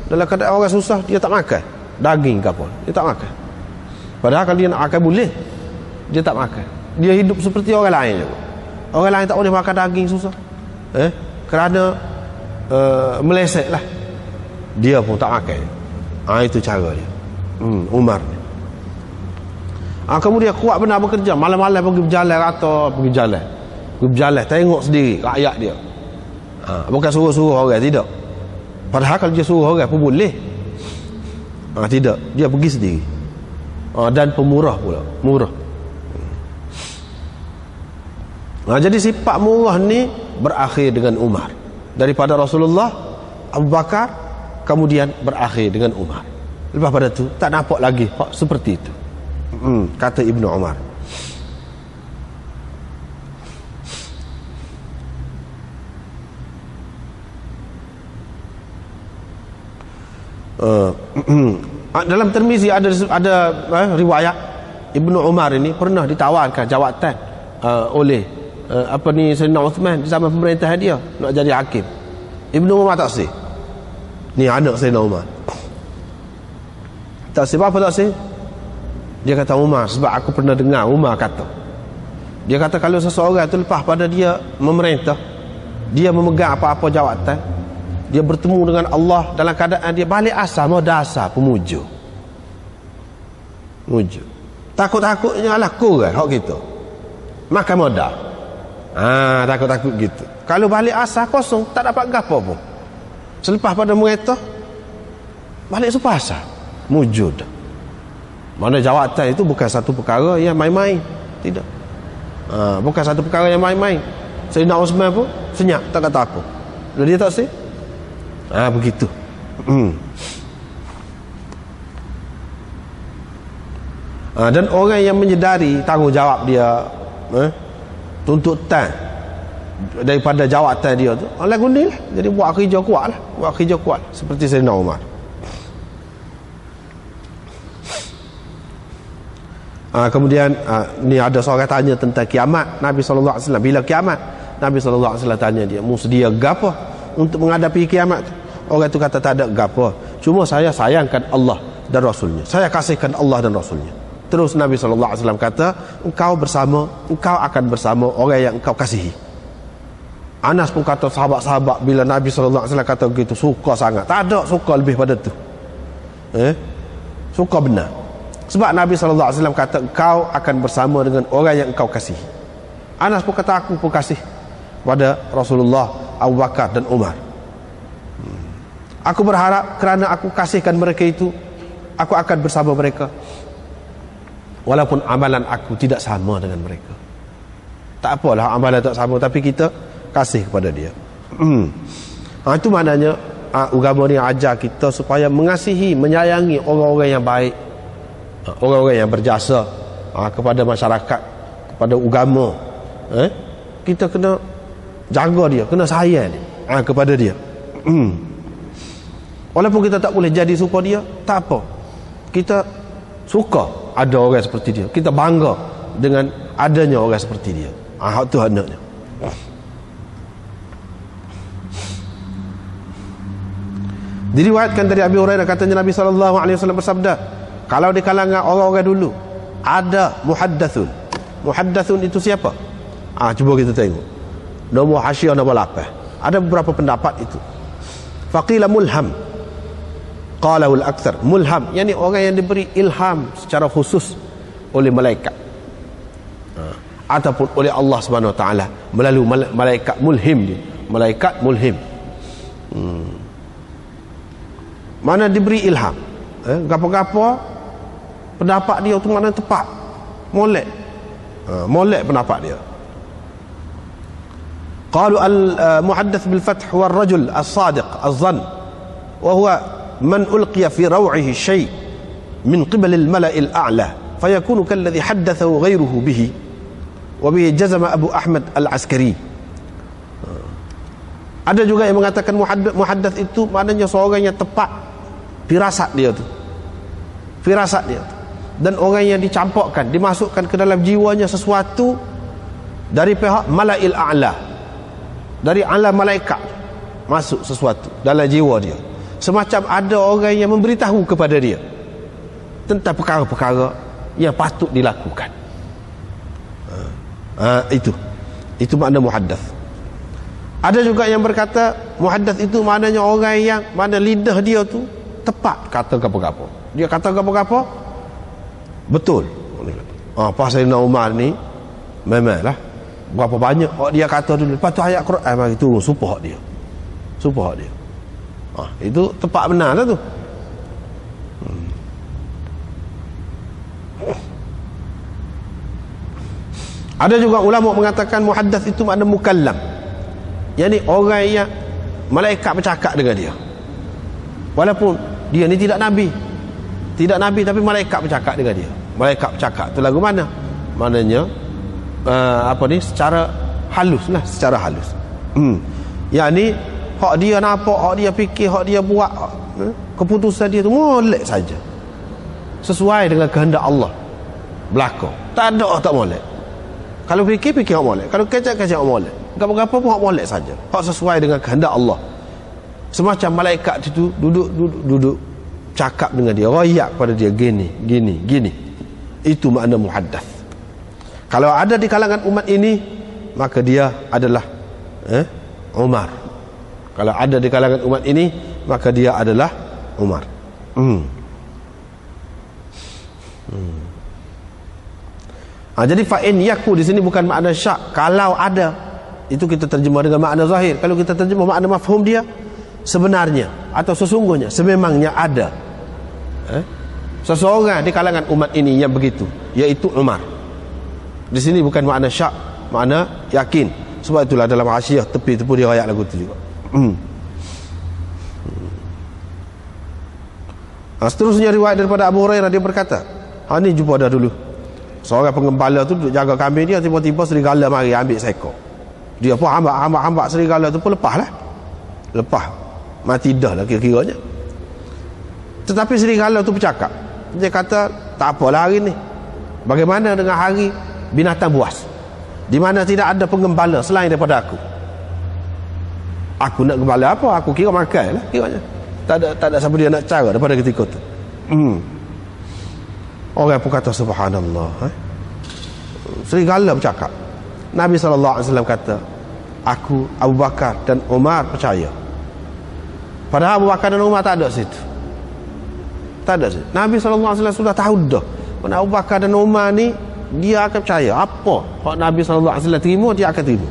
dalam keadaan orang susah, dia tak makan daging ke apa, dia tak makan. Padahal kalau dia nak makan boleh, dia tak makan. Dia hidup seperti orang lain juga. Orang lain tak boleh makan daging susah, kerana meleset lah, dia pun tak makan. Itu cara dia. Umar ni. Kemudian kuat benar bekerja, malam-malam pergi berjalan, tengok sendiri rakyat dia. Bukan suruh-suruh orang, tidak. Padahal kalau dia suruh orang pun boleh. Tidak, dia pergi sendiri. Dan pemurah pula, murah. Jadi sifat murah ni berakhir dengan Umar. Daripada Rasulullah, Abu Bakar, kemudian berakhir dengan Umar. Lepas pada tu tak nampak lagi seperti itu. Kata Ibnu Umar. Dalam Tirmizi ada riwayat Ibnu Umar ini pernah ditawarkan jawatan oleh Sayyidina Uthman di zaman pemerintahan dia, nak jadi hakim. Ibnu Umar tak sih. Ni anak Sayyidina Umar. Tak sih, apa tak sih? Dia kata Umar, sebab aku pernah dengar Umar kata Dia kata kalau seseorang itu lepas pada dia memerintah, dia memegang apa-apa jawatan, dia bertemu dengan Allah dalam keadaan dia balik asal, dasar pemuja. Muja. Takut-takutnya lah kurang hak kita. Makan modal. Takut-takut gitu. Kalau balik asal kosong, tak dapat gapo pun. Selepas pada merintah, balik supasa. Mujud. Mana jawatan itu bukan satu perkara yang main-main. Tidak. Bukan satu perkara yang main-main. Sayyidina Uthman pun senyap, tak kata apa. Lalu dia tak sih? Begitu. Dan orang yang menyedari tanggungjawab dia, tuntutan daripada jawatan dia tu, Allah gunilah. Jadi buat kerja kuat lah. Buat kerja kuat. Seperti Sayyidina Umar. Kemudian ni ada seorang tanya tentang kiamat. Nabi SAW, bila kiamat? Nabi SAW tanya dia, mu sedia gapo untuk menghadapi kiamat? Orang tu kata tak ada gapo, cuma saya sayangkan Allah dan Rasulnya, saya kasihkan Allah dan Rasulnya. Terus Nabi SAW kata, engkau akan bersama orang yang engkau kasihi. Anas pun kata, sahabat-sahabat bila Nabi SAW kata begitu, suka sangat. Tak ada suka lebih pada tu. Suka benar. Sebab Nabi SAW kata, engkau akan bersama dengan orang yang engkau kasihi. Anas pun kata, aku pun kasih pada Rasulullah, Abu Bakar dan Umar. Aku berharap kerana aku kasihkan mereka itu, aku akan bersama mereka. Walaupun amalan aku tidak sama dengan mereka. Tak apalah amalan tak sama, tapi kita kasih kepada dia. Itu maknanya agama ni ajar kita supaya mengasihi, menyayangi orang-orang yang baik, orang-orang yang berjasa kepada masyarakat, kepada agama. Kita kena jaga dia, kena sayang dia, kepada dia. Walaupun kita tak boleh jadi serupa dia, tak apa. Kita suka ada orang seperti dia. Kita bangga dengan adanya orang seperti dia. Hak tu hendaknya. Diriwayatkan dari Abi Hurairah, katanya Nabi SAW bersabda, kalau di kalangan orang-orang dulu ada muhaddathun. Muhaddathun itu siapa? Cuba kita tengok. Nombor hasyiah nombor 8. Ada beberapa pendapat itu. Faqila mulham. Qalahul aktsar. Mulham, yakni orang yang diberi ilham secara khusus oleh malaikat. Ataupun oleh Allah Subhanahu Wa Taala melalui malaikat mulhim dia. Malaikat mulhim. Mana diberi ilham. Gapo-gapo pendapat dia tu mana tepat. Molek. Molek pendapat dia. Qalu al-muhaddath bil fath huwa ar-rajul as-sadiq az-zann wa huwa man ulqiya fi raw'ihi shay' min qibal al-mala' al-a'la fayakunu kalladhi haddathahu ghayruhu bihi wa bihi jazama Abu Ahmad al-Askari. Ada juga yang mengatakan muhaddath itu maknanya seorang yang tepat firasat dia tu. Firasat dia tu. Dan orang yang dicampakkan, dimasukkan ke dalam jiwanya sesuatu dari pihak mala'il a'la, dari alam malaikat, masuk sesuatu dalam jiwa dia. Semacam ada orang yang memberitahu kepada dia tentang perkara-perkara yang patut dilakukan. Itu makna muhaddath. Ada juga yang berkata muhaddath itu maknanya orang yang mana lidah dia tu tepat kata gapo-gapo. Dia kata gapo-gapo betul. Pasal Sayyidina Umar ni memanglah berapa banyak dia kata dulu, lepas tu ayat Quran mari turun supah dia. Supah dia. Itu tepat benar lah tu. Ada juga ulama mengatakan muhaddath itu makna mukallam. Yani orang yang malaikat bercakap dengan dia. Walaupun dia ni tidak nabi. Tidak nabi tapi malaikat bercakap dengan dia. Malaikat bercakap tu lagu mana? Maknanya secara halus lah, secara halus. Yani hak dia nampak, hak dia fikir, hak dia buat, keputusan dia tu molek saja sesuai dengan kehendak Allah berlaku. Tak ada tak molek. Kalau fikir hak molek, kalau kecak hak molek, apa-apa pun hak molek saja, hak sesuai dengan kehendak Allah. Semacam malaikat itu duduk cakap dengan dia, royak pada dia gini. Itu makna muhaddath. Kalau ada di kalangan umat ini, maka dia adalah Umar. Kalau ada di kalangan umat ini, maka dia adalah Umar. Jadi fa'in yaku di sini bukan makna syak. Kalau ada, itu kita terjemah dengan makna zahir. Kalau kita terjemah makna mafhum dia, sebenarnya atau sesungguhnya, sememangnya ada seseorang di kalangan umat ini yang begitu, yaitu Umar. Di sini bukan makna syak, makna yakin. Sebab itulah dalam Hasyiah tepi-tepi dia ayat lagu itu juga. Seterusnya riwayat daripada Abu Hurairah, dia berkata, ni jumpa dah dulu seorang pengembala tu duduk jaga kambing dia, tiba-tiba serigala mari ambil seekor. Dia pun hambak serigala tu pun lepas mati dah lah kira-kiranya. Tetapi serigala tu bercakap, dia kata, tak apalah hari ni, bagaimana dengan hari binatang buas, di mana tidak ada pengembala selain daripada aku nak gembala apa, aku kira makan lah kiranya. Tak ada siapa dia nak cara daripada ketika tu. Orang pun kata subhanallah. Serigala bercakap. Nabi SAW kata, aku, Abu Bakar dan Umar percaya. Padahal Abu Bakar dan Umar tak ada situ. Tak ada situ. Nabi SAW sudah tahu dah, mana Abu Bakar dan Umar ni dia akan percaya. Apa kalau Nabi SAW terima, dia akan terima.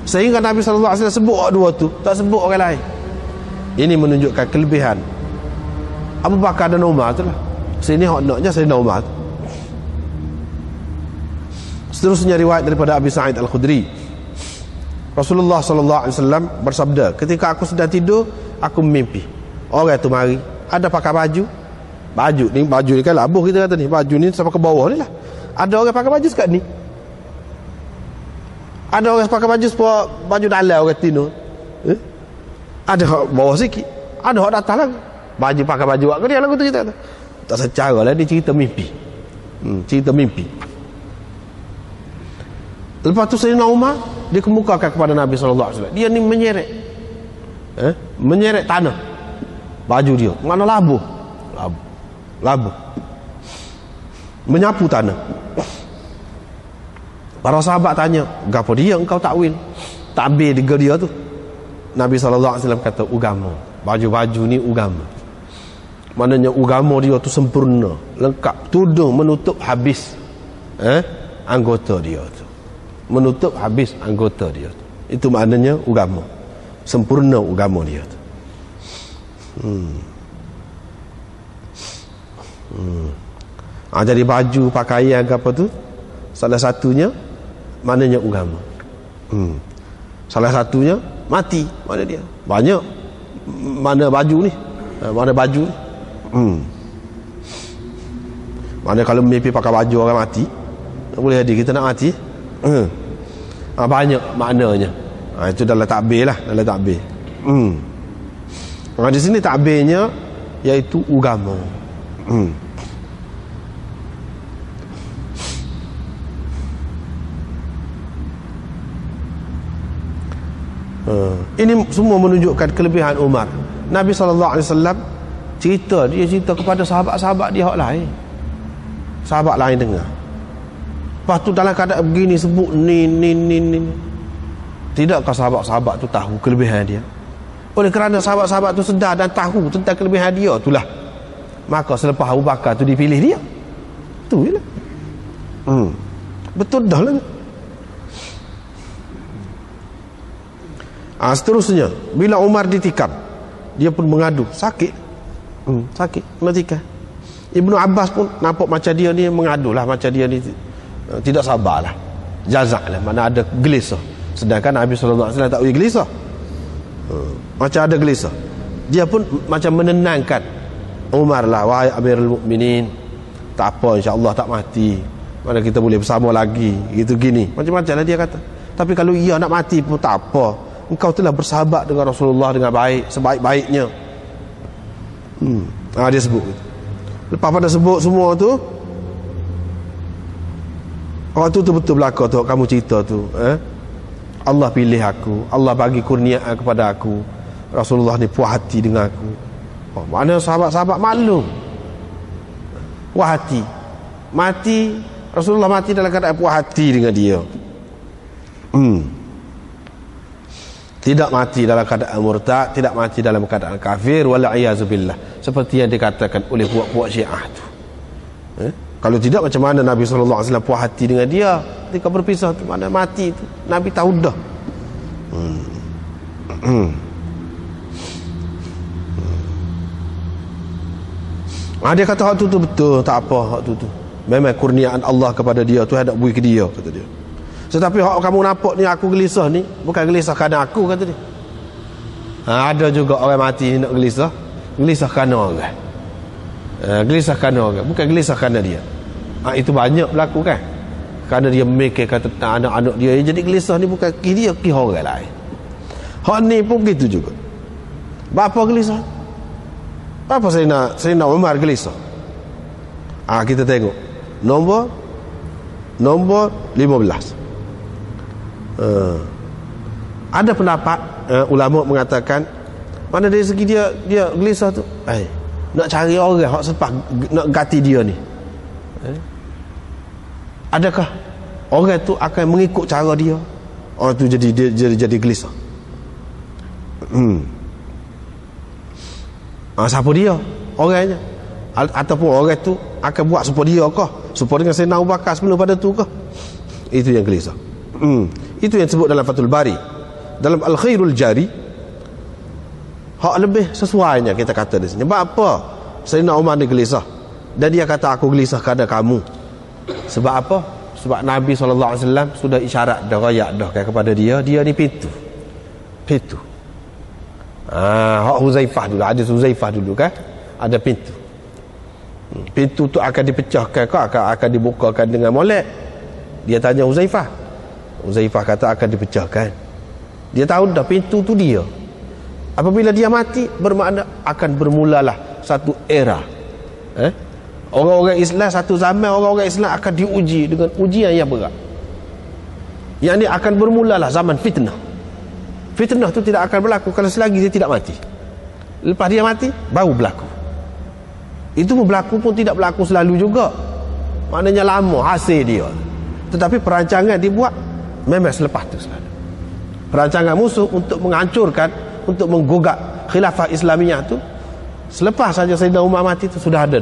Sehingga Nabi SAW sebut dua tu, tak sebut orang lain. Ini menunjukkan kelebihan Abu Bakar dan Umar tu lah. Sini hak naknya Sayyidina Umar. Seterusnya riwayat daripada Abi Sa'id Al-Khudri, Rasulullah SAW bersabda, ketika aku sedang tidur, aku mimpi orang tu mari, ada pakai baju ni kan labuh kita kata ni, baju ni sampai ke bawah ni lah. Ada orang pakai baju sekat ni, ada orang pakai baju dalam orang tino, ada bawah sikit, ada hak datang lagi baju pakai baju awak dia lagu tu kita kata. Tak secara lah, dia cerita mimpi. Cerita mimpi. Lepas tu Sayyidina Umar dia kemukakan kepada Nabi SAW, dia ni menyeret tanah baju dia, mana labuh menyapu tanah. Para sahabat tanya, gapo dia engkau takwil takbir dia tu? Nabi SAW kata, agama, baju-baju ni agama. Maknanya agama dia tu sempurna, lengkap, tudung menutup habis anggota dia tu, menutup habis anggota dia tu. Itu maknanya agama, sempurna agama dia tu. Jadi baju, pakaian ke apa tu, salah satunya maknanya agama. Salah satunya mati, mana dia banyak, mana baju ni, mana baju ni. Mana kalau mimpi pakai baju orang mati, boleh jadi kita nak mati. Banyak maknanya. Itu dalam takbir lah, dalam takbir. Di sini takbirnya iaitu agama. Ini semua menunjukkan kelebihan Umar. Nabi SAW cerita kepada sahabat-sahabat dia hak lain. Sahabat lain dengar. Lepas tu dalam keadaan begini sebut ni. Tidakkah sahabat-sahabat tu tahu kelebihan dia? Oleh kerana sahabat-sahabat tu sedar dan tahu tentang kelebihan dia itulah, maka selepas Abu Bakar tu dipilih dia. Tu je lah. Betul dah lah. Seterusnya, bila Umar ditikam, dia pun mengadu sakit, sakit, metikam. Ibnu Abbas pun nampak macam dia ni mengadulah, macam dia ni tidak sabarlah, jazak lah, mana ada gelisah. Sedangkan Nabi SAW tak boleh gelisah, macam ada gelisah. Dia pun macam menenangkan Umar lah, wahai Amirul Mukminin, tak apa, insya-Allah tak mati, mana kita boleh bersama lagi, gitu gini, macam-macam lah dia kata. Tapi kalau ia nak mati pun tak apa, engkau telah bersahabat dengan Rasulullah dengan baik, sebaik-baiknya. Dia sebut. Lepas pada sebut semua tu, waktu tu betul belaka tu kamu cerita tu, Allah pilih aku, Allah bagi kurniaan kepada aku, Rasulullah ni puas hati dengan aku. Mana sahabat-sahabat maklum, puas hati, mati Rasulullah mati dalam keadaan puas hati dengan dia. Tidak mati dalam keadaan murtad, tidak mati dalam keadaan kafir, wal'iyazubillah, seperti yang dikatakan oleh puak-puak Syiah tu. Kalau tidak, macam mana Nabi SAW puas hati dengan dia ketika berpisah tu, mana mati tu Nabi tahu dah. Dia kata hak tu betul, tak apa, hak tu memang kurniaan Allah kepada dia, Tuhan nak beri ke dia, kata dia. Tetapi hak kamu nampak ni, aku gelisah ni, bukan gelisah kerana aku, kata dia. Ada juga orang mati ni nak gelisah kerana orang. Gelisah kerana orang, bukan gelisah kerana dia. Itu banyak berlaku kan, kerana dia memikirkan tentang anak-anak dia. Jadi gelisah ni bukan ki dia, ki orang lain. Hak ni pun begitu juga. Bapa gelisah, apa saya nak Umar gelisah. Kita tengok nombor 15. Ada pendapat ulama mengatakan, mana dari segi dia gelisah tu, nak cari orang hak sepah nak ganti dia ni. Adakah orang tu akan mengikut cara dia? Orang tu jadi gelisah. Siapa dia orangnya? Ataupun orang tu akan buat supaya dia kah? Supaya dengan Sayyidina Abu Bakar sebelum pada tu kah? Itu yang gelisah. Itu yang disebut dalam Fathul Bari, dalam Al-Khairul Jari. Hak lebih sesuainya kita kata di sini. Sebab apa Sayyidina Umar ni gelisah, dan dia kata aku gelisah kerana kamu? Sebab apa? Sebab Nabi SAW sudah isyarat dah, rayak dah kepada dia ni pintu. Hak Huzaifah dulu, hadis Huzaifah dulu kan, ada pintu. Pintu tu akan dipecahkan ke akan dibukakan dengan molek? Dia tanya Huzaifah kata akan dipecahkan. Dia tahu dah pintu tu dia. Apabila dia mati, bermakna akan bermulalah satu era. Orang-orang Islam satu zaman, orang-orang Islam akan diuji dengan ujian yang berat. Yang ni akan bermulalah zaman fitnah. Fitnah tu tidak akan berlaku kalau selagi dia tidak mati. Lepas dia mati, baru berlaku. Itu pun berlaku pun tidak berlaku selalu juga. Maknanya lama hasil dia. Tetapi perancangan dibuat memang selepas tu selalu. Perancangan musuh untuk menghancurkan, untuk menggugat khilafah Islamiyah tu, selepas saja Sayyidina Umar mati tu sudah ada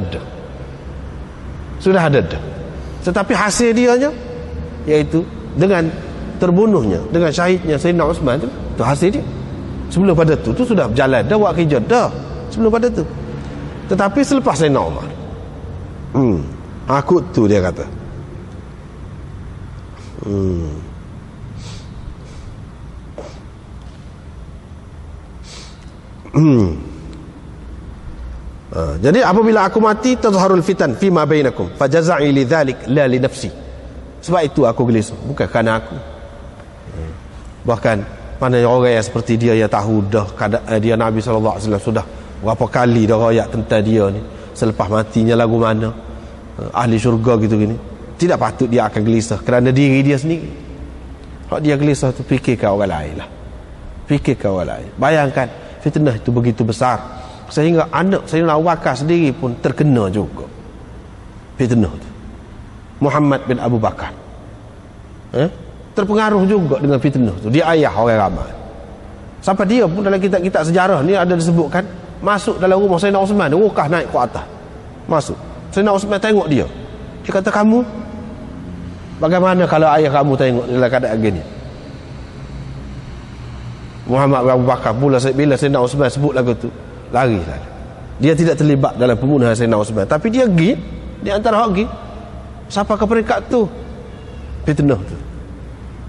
dah. Tetapi hasil dianya, iaitu dengan terbunuhnya, dengan syahidnya Sayyidina Uthman tu hasil dia. Sebelum pada tu sudah berjalan dah, buat kerja dah sebelum pada tu. Tetapi selepas Sayyidina Umar, aku tu dia kata. Jadi apabila aku mati, tazharul fitan fima bainakum fajaza'i lidzalik la li nafsi. Sebab itu aku gelisah, bukan kerana aku. Bahkan mana orang yang seperti dia yang tahu dah keadaan dia, Nabi SAW sudah berapa kali dah royak tentang dia ni, selepas matinya lagu mana, ahli syurga gitu gini. Tidak patut dia akan gelisah kerana diri dia sendiri. Kalau dia gelisah tu, fikirkan orang lain lah. Fikirkan orang lain. Bayangkan fitnah itu begitu besar, sehingga anak Sayyidina Abu Bakar sendiri pun terkena juga fitnah tu. Muhammad bin Abu Bakar terpengaruh juga dengan fitnah tu. Dia ayah orang ramai. Sampai dia pun dalam kitab-kitab sejarah ni ada disebutkan, masuk dalam rumah Sayyidina Uthman, rukah naik ke atas, masuk. Sayyidina Uthman tengok dia kata, kamu bagaimana kalau ayah kamu tengok dalam keadaan gini? Muhammad bin Abu Bakar pula bila Sayyidina Uthman sebut lagu tu, lari lah. Dia tidak terlibat dalam pembunuhan Sayyidina Uthman, tapi dia pergi di antara hak pergi sampai ke peringkat tu, fitnah tu.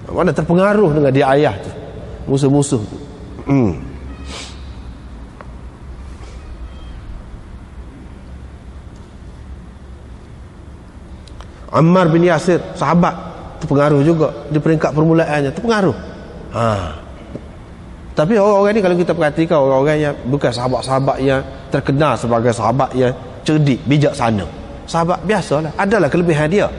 Mana terpengaruh dengan dia ayah tu, musuh-musuh tu. Ammar bin Yasir, sahabat, terpengaruh juga di peringkat permulaannya, terpengaruh. Tapi orang-orang ni kalau kita perhatikan, orang-orang yang bukan sahabat-sahabat yang terkenal sebagai sahabat yang cerdik, bijaksana, sahabat biasalah. Adalah kelebihan dia,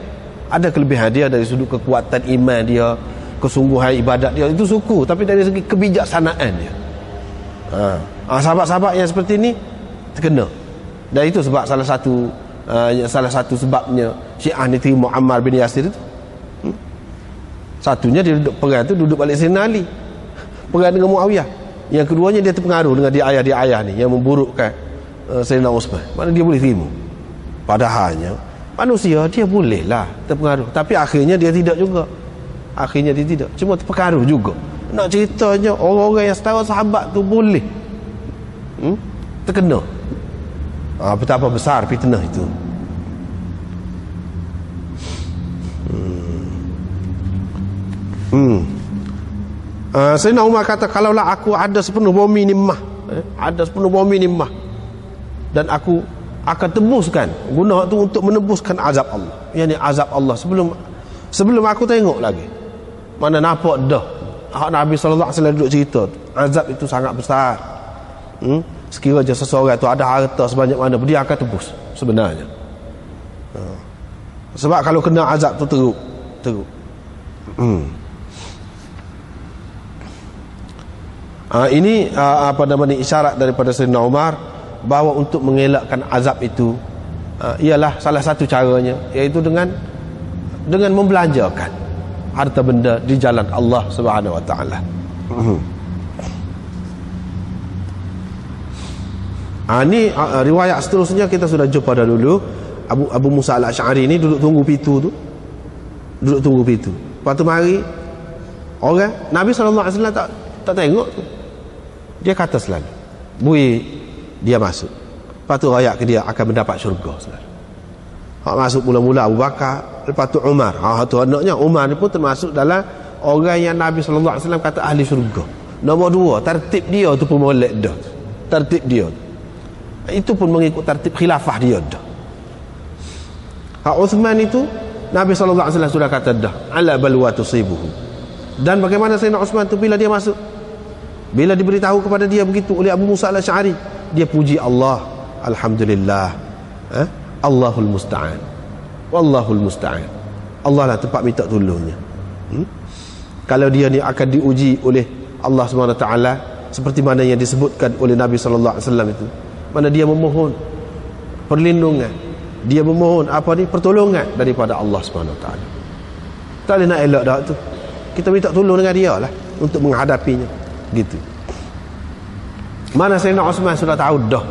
ada kelebihan dia dari sudut kekuatan iman dia, kesungguhan ibadat dia, itu suku. Tapi dari segi kebijaksanaan dia, sahabat-sahabat yang seperti ni terkena. Dan itu sebab salah satu sebabnya Syiah ni terima Ammar bin Yasir itu. Satunya dia duduk perang tu, duduk balik Sayyidina Ali, perang dengan Muawiyah. Yang keduanya dia terpengaruh dengan dia ayah ni yang memburukkan Sayyidina Uthman. Mana dia boleh terima? Padahalnya manusia dia bolehlah terpengaruh, tapi akhirnya dia tidak juga. Akhirnya dia tidak, cuma terpengaruh juga. Nak ceritanya orang-orang yang setara sahabat tu boleh terkena. Betapa besar fitnah itu. Sayyidina Umar kata, kalaulah aku ada sepenuh bumi ni mah, dan aku akan tebuskan guna tu untuk menebuskan azab Allah. Yani azab Allah sebelum aku tengok lagi. Mana nampak dah Nabi sallallahu alaihi wasallam duduk cerita azab itu sangat besar. Sekiranya seseorang tu ada harta sebanyak mana, dia akan tebus sebenarnya. Sebab kalau kena azab tu teruk. Ini apa namanya, isyarat daripada Sayyidina Umar bahawa untuk mengelakkan azab itu ialah salah satu caranya, iaitu dengan membelanjakan harta benda di jalan Allah Subhanahu wa taala. Ini riwayat seterusnya kita sudah jumpa dah dulu. Abu Musa al-Asy'ari ni duduk tunggu pintu. Lepas tu mari orang, Nabi sallallahu alaihi wasallam tak tengok tu. Dia kata selalu, bui dia masuk. Lepas tu rakyat ke dia akan mendapat syurga selalu. Hak masuk mula-mula Abu Bakar, lepas tu Umar. Tu anaknya Umar ni pun termasuk dalam orang yang Nabi sallallahu alaihi wasallam kata ahli syurga. Nombor 2, tertib dia tu pun molek dah. Tertib dia itu pun mengikut tertib khilafah dia dah. Hak Uthman itu Nabi sallallahu alaihi wasallam sudah kata dah, ala balwa tusibuhu. Dan bagaimana Sayyidina Uthman tu bila dia masuk, bila diberitahu kepada dia begitu oleh Abu Musa al-Asy'ari, dia puji Allah, alhamdulillah, Allahul musta'an, wallahul musta'an. Allah lah tempat minta tolongnya. Kalau dia ni akan diuji oleh Allah SWT seperti mana yang disebutkan oleh Nabi sallallahu alaihi wasallam itu, mana dia memohon perlindungan, dia memohon pertolongan daripada Allah SWT. Tak boleh nak elak dah tu. Kita minta tolong dengan dia lah untuk menghadapinya, gitu. Mana Sayyidina Uthman sudah tahu dah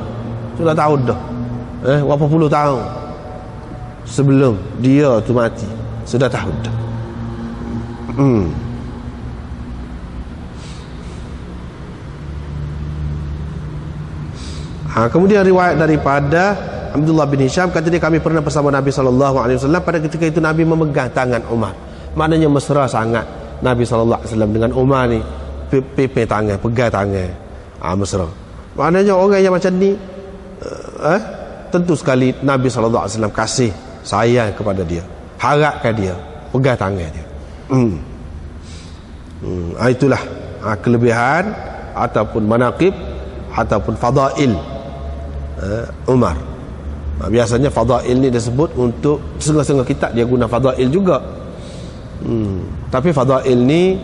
berapa puluh tahun sebelum dia tu mati, sudah tahu dah. Kemudian riwayat daripada Abdullah bin Hisham, kata dia, kami pernah bersama Nabi SAW. Pada ketika itu Nabi memegang tangan Umar. Maknanya mesra sangat Nabi SAW dengan Umar ni, pegang tangan, mesra. Maknanya orang yang macam ni tentu sekali Nabi SAW kasih sayang kepada dia, harapkan dia, pegang tangan dia. Itulah kelebihan ataupun manaqib ataupun fadail Umar. Biasanya fadail ni disebut untuk setengah-setengah kitab dia guna fadail juga. Tapi fadail ni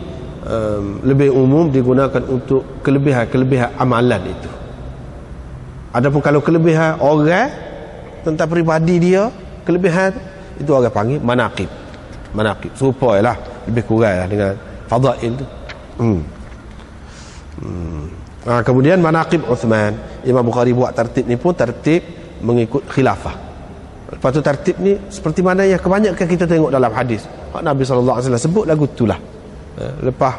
lebih umum digunakan untuk kelebihan amalan itu. Adapun kalau kelebihan orang tentang peribadi dia, kelebihan itu orang panggil manaqib. Serupa lah, lebih kurang lah dengan fadail tu. Kemudian manaqib Uthman, Imam Bukhari buat tertib ni pun tertib mengikut khilafah. Lepas tu tertib ni seperti mana yang kebanyakan kita tengok dalam hadis. Nabi SAW sebut lagu itulah. Lepas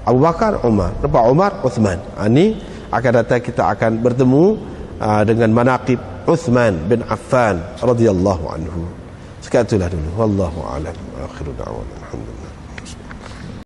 Abu Bakar, Umar. Lepas Umar, Uthman. Ini akan datang kita akan bertemu dengan manaqib Uthman bin Affan radhiyallahu anhu. Sekian itulah dulu. Wallahu a'lam. Akhiru da'wana alhamdulillah.